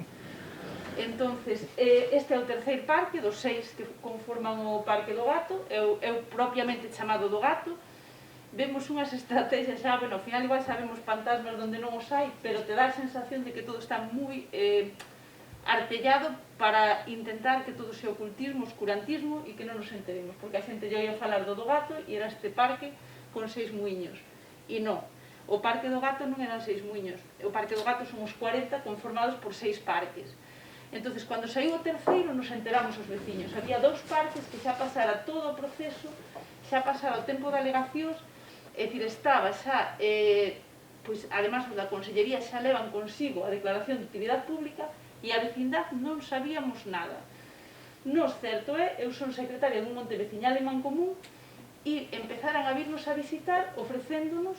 Entonces, este é o terceiro parque dos 6 que conforman o Parque do Gato, é o propiamente chamado do Gato. Vemos unhas estrategias xa, bueno, ao final igual sabemos fantasmas onde non os hai, pero te dá a sensación de que todo está moi artellado para intentar que todo sea ocultismo, oscurantismo e que non nos enteremos, porque a xente lle oía falar do Gato e era este parque con 6 muiños. E non, o Parque do Gato non eran 6 muiños, o Parque do Gato son os 40 conformados por 6 parques. Entonces, cando saiu o terceiro, nos enteramos os veciños. Había 2 parques que xa pasara todo o proceso, xa pasara o tempo de alegacións, é dicir, estaba xa, pois, además, da Consellería xa levan consigo a declaración de utilidade pública e a vecindade non sabíamos nada. Nos, certo é, eu son secretaria dun monte veciñal en Mancomún e empezaran a virnos a visitar ofrecéndonos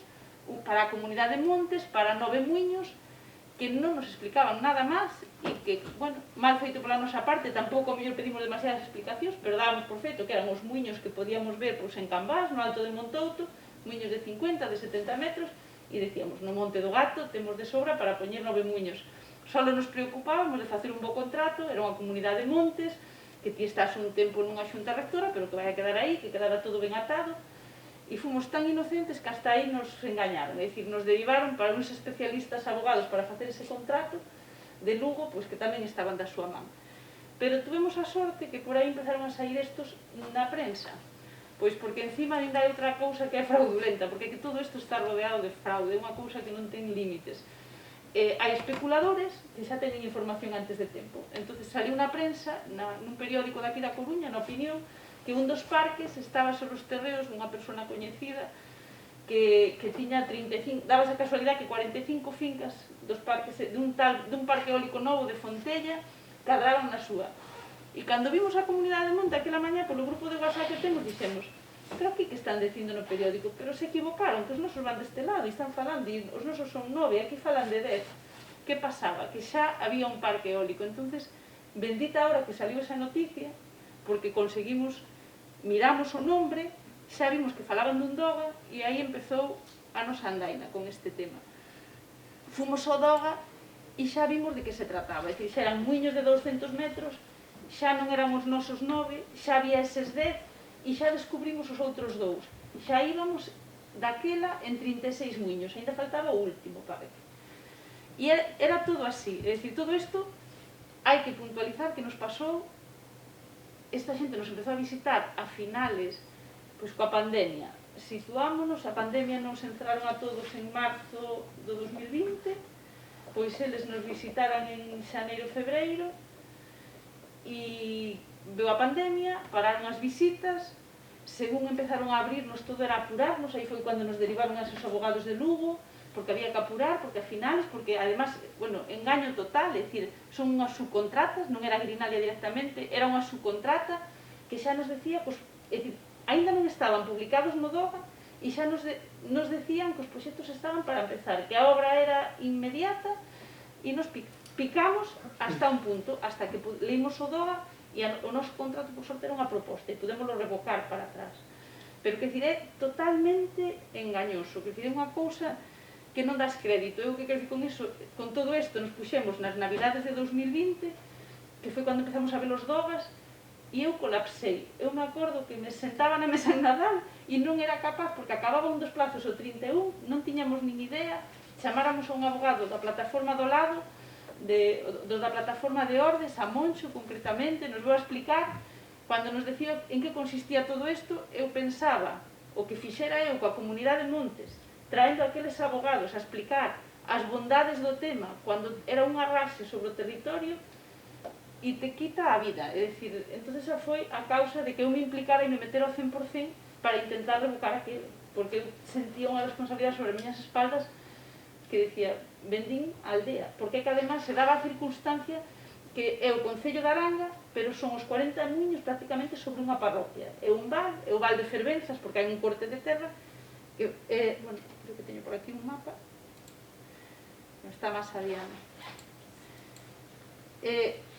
para a comunidade de montes, para 9 muiños, que non nos explicaban nada máis e que, bueno, mal feito pola nosa parte, tampouco a mellor pedimos demasiadas explicacións, pero dábamos por feito que eran os muiños que podíamos ver pois, en Cambás, no Alto de Montouto, muiños de 50, de 70 metros, e decíamos, no Monte do Gato temos de sobra para poñer 9 muiños. Solo nos preocupábamos de facer un bo contrato, era unha comunidade de montes, que ti estás un tempo nunha xunta rectora, pero que vai a quedar aí, que quedara todo ben atado, e fomos tan inocentes que hasta aí nos engañaron, é dicir, nos derivaron para uns especialistas abogados para facer ese contrato de Lugo, pois que tamén estaban da súa man. Pero tuvemos a sorte que por aí empezaron a sair estos na prensa, pois porque encima ainda hai outra cousa que é fraudulenta, porque que todo isto está rodeado de fraude, é unha cousa que non ten límites. Hai especuladores que xa teñen información antes de tempo, entonces saliu na prensa, nun periódico daqui da Coruña, na Opinión, que un dos parques estaba sobre os terreos dunha persona coñecida que tiña 35, dabas a casualidade que 45 fincas dos parques, dun parque eólico novo de Fontella, cadraron na súa. E cando vimos a comunidade de monte aquela mañá polo grupo de WhatsApp que temos, dixemos, pero aquí que están dicindo no periódico, pero se equivocaron, que os nosos van deste lado e están falando, e os nosos son 9, e aquí falan de 10. Que pasaba? Que xa había un parque eólico. Entonces, bendita hora que saliu esa noticia, porque conseguimos, miramos o nombre, xa vimos que falaban dun DOGA, e aí empezou a nosa andaina con este tema. Fomos ao DOGA e xa vimos de que se trataba, é dicir, xa eran muiños de 200 metros, xa non eran os nosos 9, xa había eses 10, e xa descubrimos os outros 2. Xa íbamos daquela en 36 muiños, ainda faltaba o último, parece. E era todo así, é dicir, todo isto hai que puntualizar que nos pasou, esta xente nos empezou a visitar a finales, pois coa pandemia. Situámonos, a pandemia nos entraron a todos en marzo do 2020, pois eles nos visitaran en xaneiro, febreiro, e veu a pandemia, pararon as visitas, según empezaron a abrirnos, todo era apurarnos, aí foi cando nos derivaron a esos abogados de Lugo, porque había que apurar, porque a finales, porque además, bueno, engaño total, é dicir, son unhas subcontratas, non era Grinalia directamente, era unha subcontrata que xa nos decía, pues, é dicir, ainda non estaban publicados no DOGA e xa nos decían que os proxectos estaban para empezar, que a obra era inmediata e nos picamos hasta un punto, hasta que leímos o DOGA e o noso contrato por sorte era unha proposta e podémoslo revocar para atrás. Pero que dicir, é totalmente engañoso, que dicir, é unha cousa que non das crédito. Eu que quero dicir con iso, con todo isto nos puxemos nas navidades de 2020, que foi cando empezamos a ver os dogas, e eu colapsei. Eu me acordo que me sentaba na mesa en Nadal e non era capaz, porque acababa un dos plazos o 31, non tiñamos nin idea, chamáramos a un abogado da plataforma do lado, dos da plataforma de Ordes, a Moncho concretamente, nos vou a explicar, cando nos decía en que consistía todo isto, eu pensaba o que fixera eu coa comunidade de Montes, traendo aqueles abogados a explicar as bondades do tema cando era un arrase sobre o territorio e te quita a vida. É dicir, entonces esa foi a causa de que eu me implicara e me metera ao 100% para intentar revocar aquilo, porque eu sentía unha responsabilidade sobre as miñas espaldas que decía, vendín a aldea, porque que además se daba a circunstancia que é o Concello de Aranga, pero son os 40 muiños prácticamente sobre unha parroquia. É un val, é o val de Fervenzas, porque hai un corte de terra, bueno, creo que teño por aquí un mapa, non está máis adiante.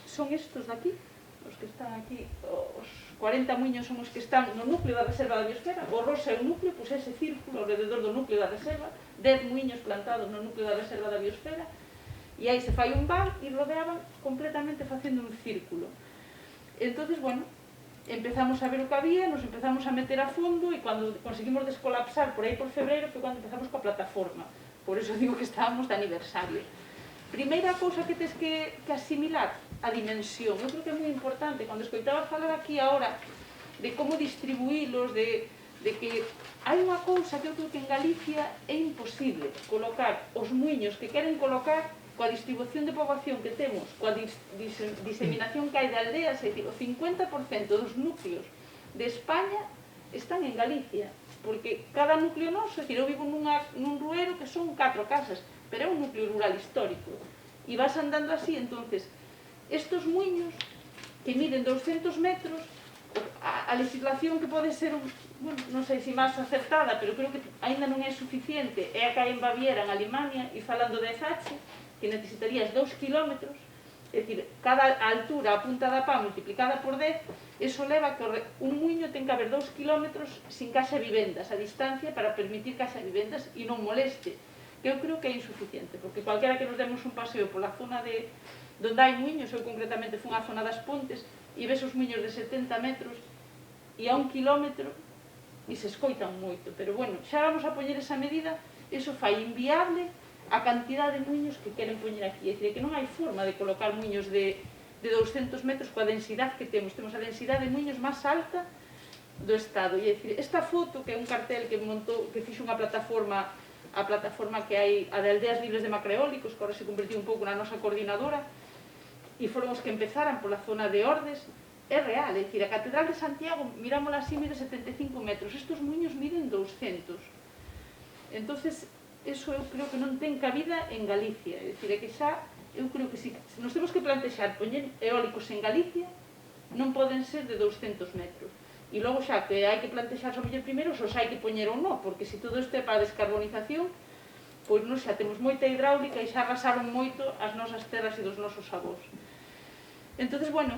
Son estos de aquí, os que están aquí, os 40 muiños son os que están no núcleo da reserva da biosfera, o rosa é o núcleo, pois ese círculo alrededor do núcleo da reserva, 10 muiños plantados no núcleo da reserva da biosfera, e aí se fai un val e rodeaban completamente facendo un círculo. Entonces, bueno, empezamos a ver o que había, nos empezamos a meter a fondo e cando conseguimos descolapsar por aí por febreiro foi cando empezamos coa plataforma. Por eso digo que estábamos de aniversario. Primeira cousa que tens que asimilar, a dimensión. Eu creo que é moi importante, cando escoitaba falar aquí agora de como distribuílos, de que hai unha cousa que eu creo que en Galicia é imposible colocar os muiños que queren colocar coa distribución de poboación que temos, coa diseminación que hai de aldeas, é dicir, o 50% dos núcleos de España están en Galicia, porque cada núcleo noso, é dicir, eu vivo nun ruero que son 4 casas, pero é un núcleo rural histórico, e vas andando así, entonces, estos muiños que miden 200 metros, a legislación que pode ser, bueno, non sei se máis acertada, pero creo que ainda non é suficiente, é a que hai en Baviera, en Alemania, e falando de FH, que necesitarías 2 kilómetros, é dicir, cada altura, a punta da pá multiplicada por 10, eso leva que un muiño ten que haber 2 kilómetros sin que haxa vivendas, a distancia para permitir que haxa vivendas e non moleste, que eu creo que é insuficiente, porque cualquiera que nos demos un paseo pola zona de donde hai muiños, eu concretamente fui á zona das Pontes, e ves os muiños de 70 metros e a 1 kilómetro e se escoitan moito, pero bueno, xa vamos a poñer esa medida, eso fai inviable a cantidade de muiños que queren poñer aquí, é dicir, que non hai forma de colocar muiños de 200 metros coa densidade que temos a densidade de muiños máis alta do Estado, e é dicir, esta foto que é un cartel que montou, que fixo unha plataforma, a plataforma que hai, a de Aldeas Libres de Macreólicos, que agora se convertiu un pouco na nosa coordinadora, e foron os que empezaran pola zona de Ordes, é real, é dicir, a Catedral de Santiago, mirámola así, mide 75 metros, estos muiños miden 200. Entonces, eso eu creo que non ten cabida en Galicia, é dicir, é que xa, eu creo que se nos temos que plantexar poñer eólicos en Galicia, non poden ser de 200 metros. E logo xa que hai que plantexar o mellor primeiro, os hai que poñer ou non, porque se todo isto é para a descarbonización, pois non xa temos moita hidráulica e xa arrasaron moito as nosas terras e dos nosos avós. Entonces, bueno,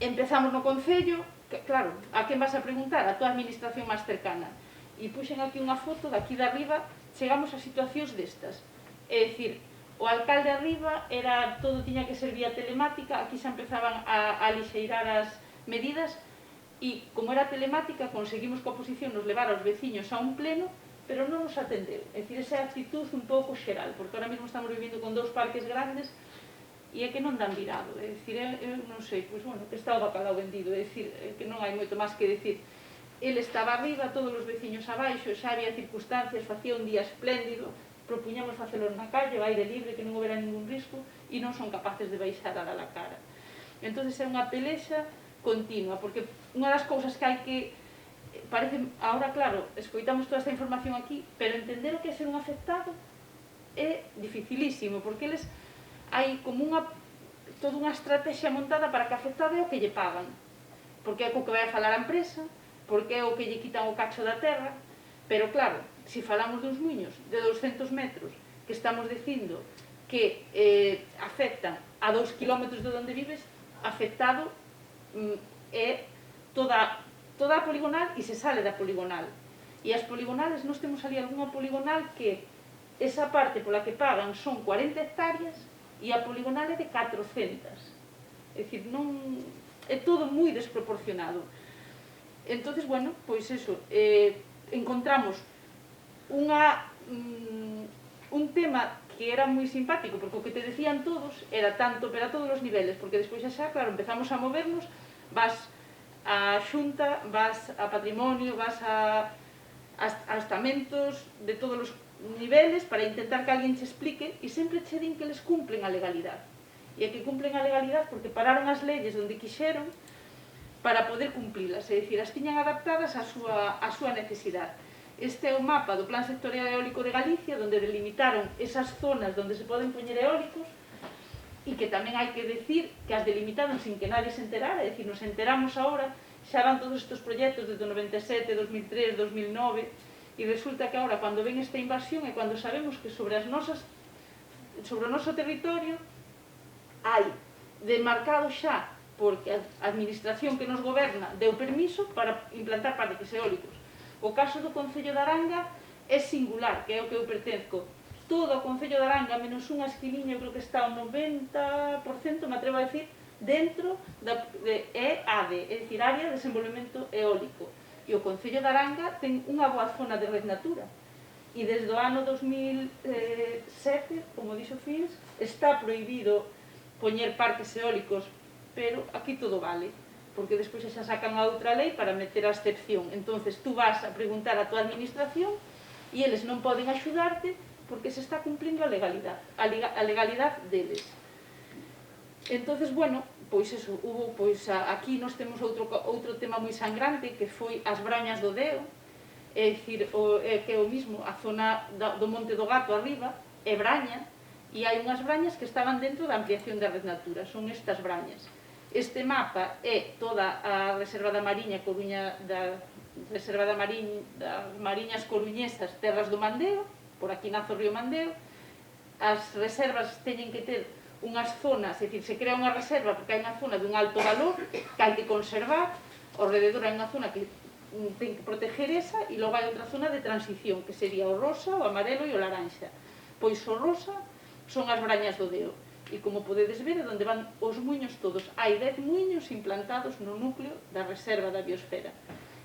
empezamos no Concello, que, claro, a quen vas a preguntar? A tua administración máis cercana. E puxen aquí unha foto, daqui de arriba, chegamos a situacións destas. É dicir, o alcalde arriba era todo tiña que ser vía telemática, aquí xa empezaban a lixeirar as medidas, e como era telemática conseguimos que a oposición nos levara aos veciños a un pleno, pero non nos atendeu. É dicir, esa actitud un pouco xeral, porque ahora mesmo estamos vivindo con 2 parques grandes e é que non dan virado. É dicir, eu non sei, pois, bueno, que está o bacalao vendido, é dicir, que non hai moito máis que decir. Ele estaba arriba, todos os veciños abaixo, xa había circunstancias, facía un día espléndido, propuñamos facelo na calle, ao aire libre, que non houbera ningún risco, e non son capaces de baixar a dar a cara. Entón, é unha pelexa continua, porque unha das cousas que hai que... Parece, ahora, claro, escoitamos toda esta información aquí, pero entender o que é ser un afectado é dificilísimo, porque eles hai como toda unha estrategia montada para que afectado é o que lle pagan, porque é o que vai a falar a empresa, porque é o que lle quitan o cacho da terra, pero claro, se falamos duns muiños de 200 metros que estamos dicindo que afectan a 2 kilómetros de onde vives, afectado é toda a poligonal e se sale da poligonal. E as poligonales, nós temos ali algunha poligonal que esa parte pola que pagan son 40 hectáreas e a poligonal é de 400. É dicir, non... é todo moi desproporcionado. Entonces, bueno, pois eso, encontramos un tema que era moi simpático, porque o que te decían todos era tanto, pero a todos os niveles, porque despois xa, claro, empezamos a movernos, vas a Xunta, vas a Patrimonio, vas a estamentos de todos os niveles para intentar que alguén che explique e sempre che din que les cumplen a legalidade. E é que cumplen a legalidade porque pararon as leyes onde quixeron para poder cumplilas, é dicir, as tiñan adaptadas á súa necesidade. Este é o mapa do Plan Sectorial Eólico de Galicia, onde delimitaron esas zonas onde se poden poñer eólicos, e que tamén hai que decir que as delimitaron sin que nadie se enterara, é dicir, nos enteramos agora, xa van todos estes proxectos desde o 97, 2003, 2009, e resulta que agora, cando ven esta invasión, é cando sabemos que sobre o noso territorio hai demarcado xa, porque a administración que nos goberna deu permiso para implantar parques eólicos. O caso do Concello de Aranga é singular, que é o que eu pertenzo. Todo o Concello de Aranga, menos unha esquiliña, eu creo que está ao 90%, me atrevo a decir, dentro de EADE, é dicir, Área de Desenvolvemento Eólico. E o Concello de Aranga ten unha boa zona de red natura. E desde o ano 2007, como dixo Fins, está prohibido poñer parques eólicos, pero aquí todo vale, porque despois xa sacan a outra lei para meter a excepción. Entonces, tú vas a preguntar a tua administración e eles non poden axudarte porque se está cumplindo a legalidade deles. Entonces, bueno, pois eso, hubo, pois aquí nós temos outro tema moi sangrante que foi as brañas do Deo, é dicir, que é o mismo, a zona do Monte do Gato arriba é braña, e hai unhas brañas que estaban dentro da ampliación da red natura, son estas brañas. Este mapa é toda a Reserva da Mariña Coruña, da Reserva das Mariñas Coruñesas, Terras do Mandeo, por aquí nace o río Mandeo. As reservas teñen que ter unhas zonas, é dicir, se crea unha reserva porque hai unha zona dun alto valor que hai que conservar, ao rededor hai unha zona que ten que proteger esa, e logo hai outra zona de transición, que sería o rosa, o amarelo e o laranxa. Pois o rosa son as brañas do Deo. E como podedes ver, é onde van os muiños todos. Hai 10 muiños implantados no núcleo da Reserva da Biosfera.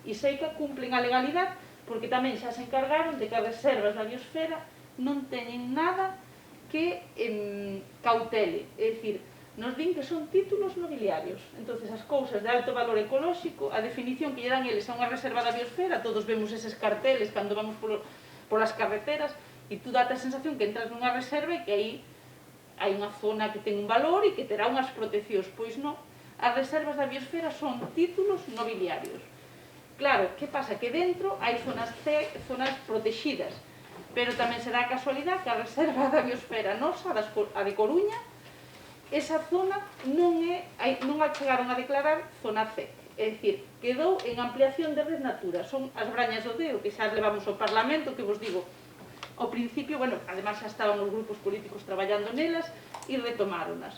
E sei que cumplen a legalidade, porque tamén xa se encargaron de que as reservas da biosfera non teñen nada que cautele. É dicir, nos din que son títulos nobiliarios. Entonces, as cousas de alto valor ecolóxico, a definición que lle dan eles a unha reserva da biosfera, todos vemos eses carteles cando vamos polas carreteras, e tú date a sensación que entras nunha reserva e que aí hai unha zona que ten un valor e que terá unhas proteccións. Pois non, as reservas da biosfera son títulos nobiliarios. Claro, que pasa? Que dentro hai zonas protegidas, pero tamén se dá a casualidade que a reserva da biosfera nosa, a de Coruña, esa zona non a chegaron a declarar zona CEC. É dicir, quedou en ampliación de red natura. Son as brañas do Deo, que xa levamos ao Parlamento, que vos digo, ao principio, bueno, además xa estaban os grupos políticos traballando nelas e retomáronas.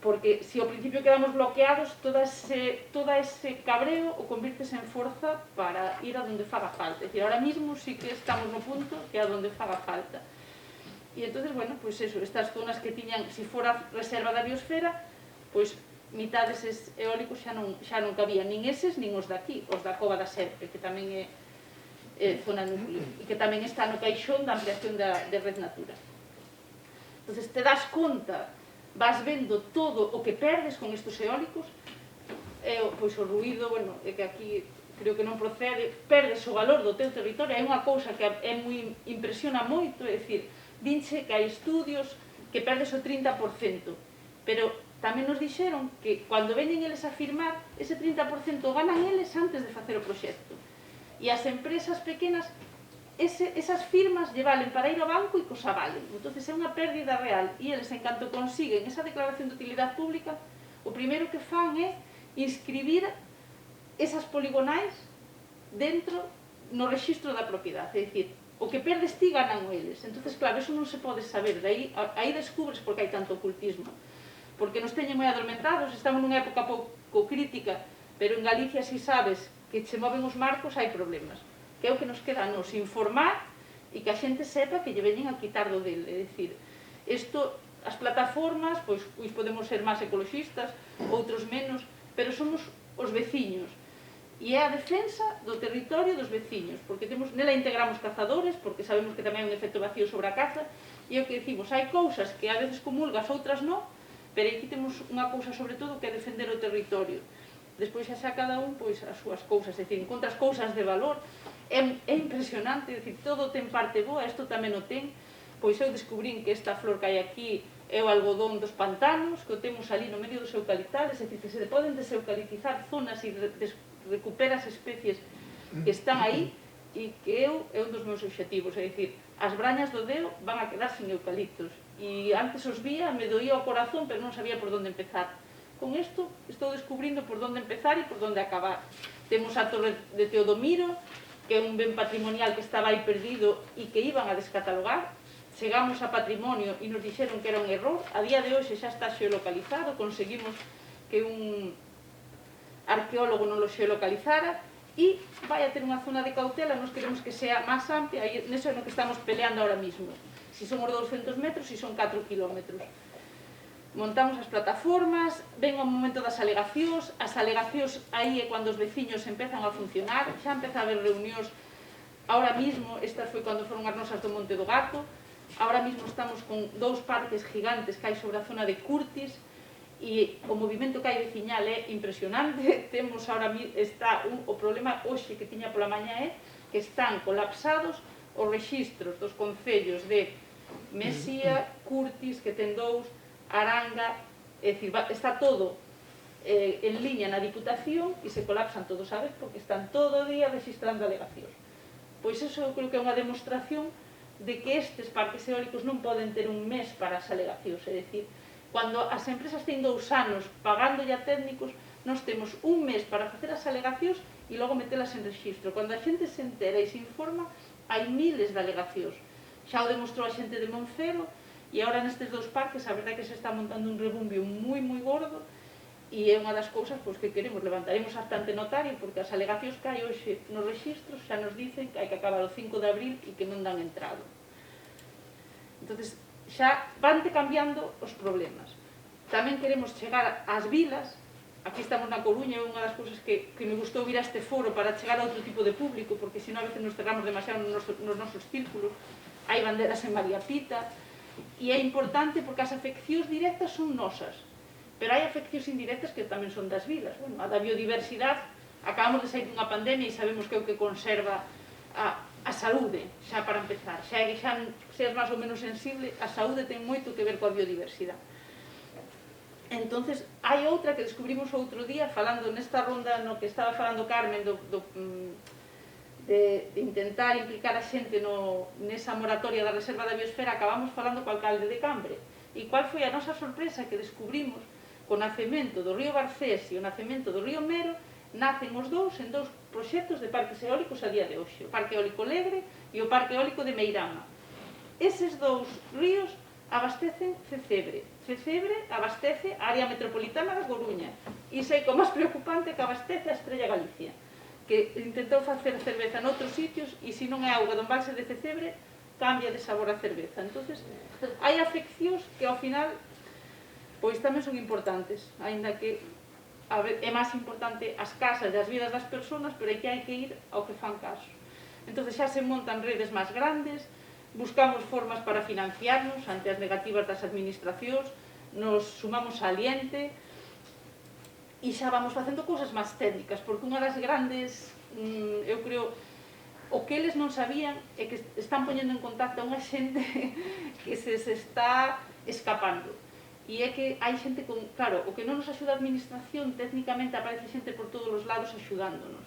Porque se ao principio quedamos bloqueados, todo ese cabreo o convirtese en forza para ir a donde faga falta. É dicir, ahora mismo sí que estamos no punto que é a donde faga falta. E entonces, bueno, pois eso, estas zonas que tiñan, se fora reserva da biosfera, pois mitad deses eólicos xa non cabían, nin eses, nin os daqui, os da Cova da Serpe, que tamén é zona núcleo, e que tamén está no caixón da ampliación de Red Natura. Entón, te das conta, vas vendo todo o que perdes con estes eólicos, pois o ruído, bueno, é que aquí creo que non procede, perdes o valor do teu territorio. Hai unha cousa que impresiona moito, é dicir, dinche que hai estudios que perdes o 30%, pero tamén nos dixeron que cando veñen eles a firmar, ese 30% ganan eles antes de facer o proxecto. E as empresas pequenas, esas firmas lle valen para ir ao banco e cos avalen. Entón, é unha pérdida real. E eles, en canto consiguen esa declaración de utilidade pública, o primeiro que fan é inscribir esas poligonais dentro no rexistro da propiedade, é dicir, o que perdes ti ganan eles. Entón, claro, eso non se pode saber, aí descubres por que hai tanto ocultismo, porque nos teñen moi adormentados, estamos nunha época pouco crítica, pero en Galicia, si sabes que se moven os marcos, hai problemas, que é o que nos queda a nos informar e que a xente sepa que lle veñen a quitar do dele, é dicir, isto, as plataformas, pois podemos ser máis ecologistas, outros menos, pero somos os veciños, e é a defensa do territorio dos veciños, porque nela integramos cazadores, porque sabemos que tamén hai un efecto vacío sobre a caza, e é o que decimos, hai cousas que a veces comulgas, outras non, pero aquí temos unha cousa sobre todo que é defender o territorio. Despois xa xa cada un pois as súas cousas, é dicir, encontras cousas de valor, é impresionante, é dicir, todo ten parte boa, isto tamén o ten, pois eu descubrín que esta flor que hai aquí é o algodón dos pantanos, que o temos ali no medio dos eucaliptales, é dicir, que se poden deseucalitizar zonas e recupera as especies que están aí, e que é un dos meus obxectivos, é dicir, as brañas do Deo van a quedar sin eucaliptos, e antes os vía, me doía o corazón, pero non sabía por onde empezar. Con isto estou descubrindo por onde empezar e por onde acabar. Temos a Torre de Teodomiro, que é un ben patrimonial que estaba aí perdido e que iban a descatalogar. Chegamos a patrimonio e nos dixeron que era un error. A día de hoxe xa está xeolocalizado, conseguimos que un arqueólogo non lo xeolocalizara e vai a ter unha zona de cautela, nos queremos que sea máis amplia, e neso é no que estamos peleando ahora mismo. Si son os 200 metros, si son 4 kilómetros. Montamos as plataformas, ven o momento das alegacións, as alegacións aí é cando os veciños empezan a funcionar, xa empeza a haber reunións, ahora mismo, esta foi cando foron as nosas do Monte do Gato, ahora mismo estamos con 2 parques gigantes que hai sobre a zona de Curtis, e o movimento que hai veciñal é impresionante. Temos ahora o problema hoxe que tiña pola mañá é que están colapsados os rexistros dos concellos de Mesía, Curtis, que ten 2, Aranga, é dicir, está todo en liña na Diputación e se colapsan todos, sabes? Porque están todo o día registrando alegacións. Pois eso eu creo que é unha demostración de que estes parques eólicos non poden ter un mes para as alegacións, é dicir, cando as empresas ten 2 anos pagando ya técnicos, nós temos un mes para facer as alegacións e logo metelas en rexistro. Cando a xente se entera e se informa, hai miles de alegacións. Xa o demostrou a xente de Monfero, e agora nestes 2 parques a verdade é que se está montando un rebumbio moi gordo, e é unha das cousas que queremos. Levantaremos hasta ante notario, porque as alegacións que hai hoxe nos rexistros xa nos dicen que hai que acabar o 5 de abril e que non dan entrado. Entón, xa vante cambiando os problemas. Tamén queremos chegar ás vilas. Aquí estamos na Coruña, é unha das cousas que me gustou vir a este foro para chegar a outro tipo de público, porque senón a veces nos cerramos demasiado nos nosos círculos. Hai banderas en María Pita, e é importante porque as afeccións directas son nosas, pero hai afeccións indirectas que tamén son das vilas. Bueno, a da biodiversidade, acabamos de sair dunha pandemia e sabemos que é o que conserva a saúde, xa para empezar. Xa é que xa seas máis ou menos sensible, a saúde ten moito que ver coa biodiversidade. Entonces, hai outra que descubrimos outro día, falando nesta ronda no que estaba falando Carmen, de intentar implicar a xente nesa moratoria da Reserva da Biosfera. Acabamos falando co alcalde de Cambre. E qual foi a nosa sorpresa? Que descubrimos que o nacemento do río Barcés e o nacemento do río Mero nacen os 2 en 2 proxectos de parques eólicos a día de hoxe, o Parque Eólico Legre e o Parque Eólico de Meirama. Eses 2 ríos abastecen Cecebre. Cecebre abastece a área metropolitana da Coruña, e sei que o máis preocupante que abastece a Estrella Galicia, que intentou facer cerveza noutros sitios e se non é auga do embalse de Cecebre, cambia de sabor a cerveza. Entonces, hai afeccións que ao final pois tamén son importantes, aínda que é máis importante as casas e as vidas das persoas, pero hai que ir ao que fan caso. Entón xa se montan redes máis grandes, buscamos formas para financiarnos ante as negativas das administracións, nos sumamos a Aliente e xa vamos facendo cousas máis técnicas, porque unha das grandes, eu creo, o que eles non sabían é que están poñendo en contacto a unha xente que se está escapando. E é que hai xente con... Claro, o que non nos axuda a administración, técnicamente aparece xente por todos os lados axudándonos.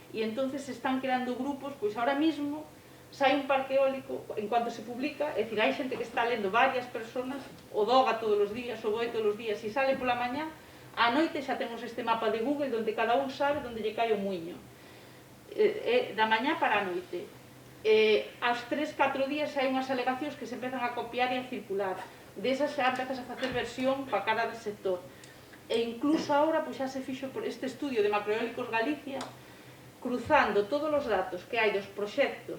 E entonces se están creando grupos, pois ahora mismo sai un parque eólico, en cuanto se publica, é dicir, hai xente que está lendo varias personas, o DOGA todos os días, o BOE todos os días, e sale pola mañá, á noite xa temos este mapa de Google onde cada un sabe onde lle cae o muiño. Da mañá para a noite. Aos 3-4 días hai unhas alegacións que se empezan a copiar e a circular. Desas xa empezas a facer versión para cada sector. E incluso agora pois xa se fixo por este estudio de Macroeólicos Galicia, cruzando todos os datos que hai dos proxectos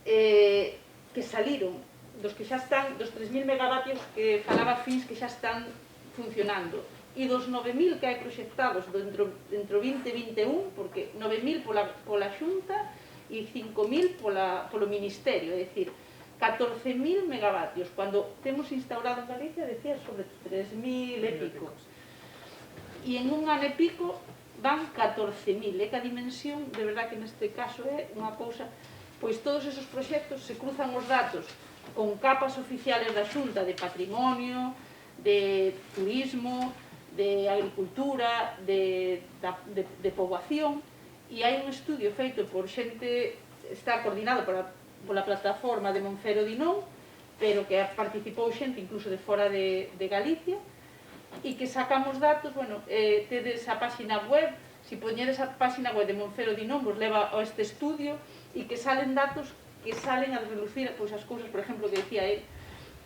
que saliron, dos que xa están, dos 3.000 megavatios que falaba Fins que xa están funcionando, e dos 9.000 que hai proxectados dentro 2021, porque 9.000 pola Xunta e 5.000 polo Ministerio, é dicir, 14.000 megavatios, cando temos instaurado en Galicia, decía, sobre 3.000 e pico. E en un ano e pico van 14.000, é que a dimensión, de verdad que neste caso é unha cousa, pois todos esos proxectos se cruzan os datos con capas oficiales da Xunta de patrimonio, de turismo, de agricultura, de poboación, e hai un estudio feito por xente, está coordinado pola plataforma de Monfero Dinón, pero que participou xente incluso de fora de Galicia, e que sacamos datos, bueno, tedes a páxina web, se poñedes a páxina web de Monfero Dinón, vos leva a este estudio, e que salen datos que salen a relucir pois as cousas, por exemplo, que decía ele,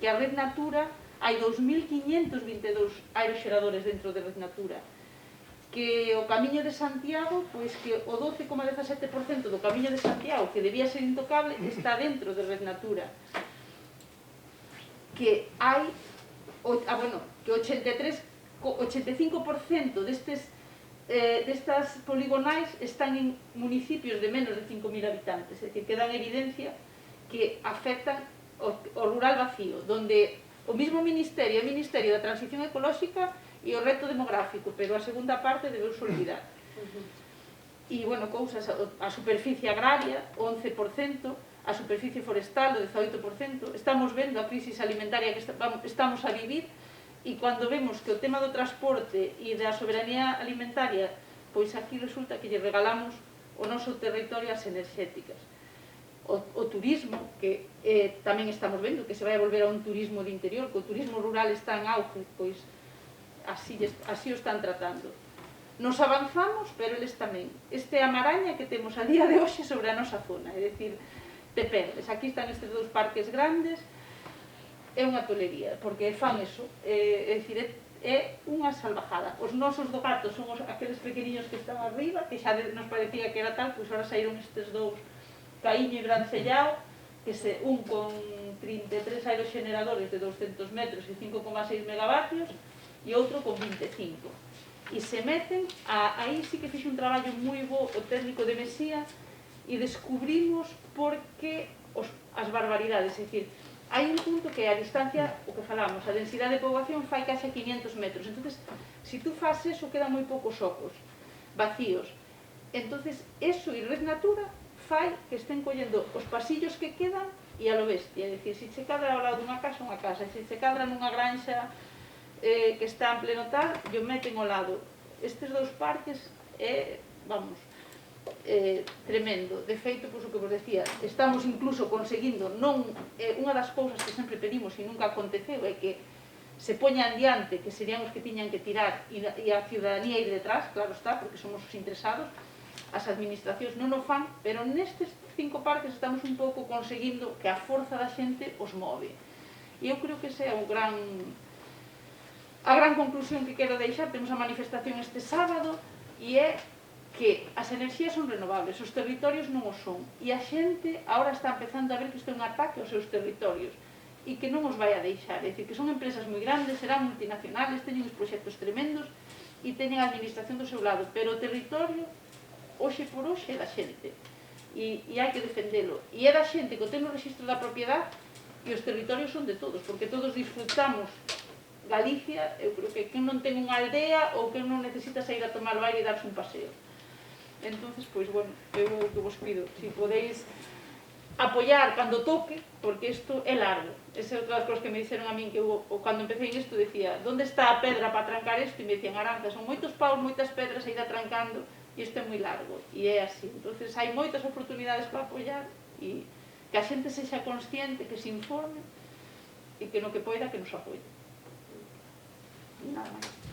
que a Red Natura hai 2.522 aeroxeradores dentro de Red Natura, que o Camiño de Santiago, pois que o 12,17% do Camiño de Santiago, que debía ser intocable, está dentro de Red Natura, que hai, que 85% destas poligonais están en municipios de menos de 5.000 habitantes, é dicir, que dan evidencia que afectan o rural vacío, donde o mismo Ministerio é o Ministerio da Transición Ecolóxica e o reto demográfico, pero a segunda parte debemos olvidar. E, bueno, cousas, a superficie agraria, o 11%, a superficie forestal, o 18%, estamos vendo a crisis alimentaria que estamos a vivir, e cando vemos que o tema do transporte e da soberanía alimentaria, pois aquí resulta que lle regalamos o noso territorio ás enerxéticas. O turismo, que tamén estamos vendo que se vai a volver a un turismo de interior, que o turismo rural está en auge, pois así o están tratando. Nos avanzamos, pero eles tamén. Este é a maraña que temos a día de hoxe sobre a nosa zona, é dicir, te perdes. Aquí están estes dous parques grandes, é unha tolería, porque fan eso, é dicir, é unha salvajada. Os nosos do gato son aqueles pequeniños que están arriba, que xa nos parecía que era tal, pois agora saíron estes dous, Caíño e Grancellao, que un con 33 aeroxeneradores de 200 metros e 5,6 megavatios, e outro con 25. E se meten, aí sí que fixe un traballo moi bo o técnico de Mesía, e descubrimos por que as barbaridades, é dicir, hai un punto que a distancia, o que falamos, a densidade de poboación fai case 500 metros. Entonces, se tú faz eso, quedan moi poucos ocos vacíos. Entonces, eso e Red Natura fai que estén collendo os pasillos que quedan e a lo bestia. É dicir, se che cadra ao lado dunha casa, se che cadra nunha granxa que está en pleno tal, yo meten ao lado. Estes dous parques vamos, tremendo. De feito, pois o que vos decía, estamos incluso conseguindo, unha das cousas que sempre pedimos e nunca aconteceu é que se poña en diante, que serían os que tiñan que tirar e a ciudadanía ir detrás, claro está, porque somos os interesados, as administracións non o fan, pero nestes 5 parques estamos un pouco conseguindo que a forza da xente os move. E eu creo que ese é a gran conclusión que quero deixar. Temos a manifestación este sábado e é que as enerxías son renovables, os territorios non o son, e a xente agora está empezando a ver que isto é un ataque aos seus territorios, e que non os vai a deixar. É dicir, que son empresas moi grandes, serán multinacionales, teñen os proxectos tremendos e teñen a administración do seu lado, pero o territorio, hoxe por hoxe, é da xente. E hai que defendelo. E é da xente que ten o registro da propiedade e os territorios son de todos, porque todos disfrutamos Galicia. Eu creo que quen non ten unha aldea ou quen non necesita sair a tomar o aire e darse un paseo. Entonces, pois, bueno, eu o que vos pido, se podeis apoiar cando toque, porque isto é largo. Esa é outra das cousas que me dixeron a min, que eu, cando empecé en isto, decía, onde está a pedra para trancar isto? E me dicían, Aranza, son moitos paus, moitas pedras a ir trancando, e isto é moi largo, e é así. Entonces, hai moitas oportunidades para apoiar, e que a xente sexa consciente, que se informe, e que no que poida, que nos apoie. Nada máis.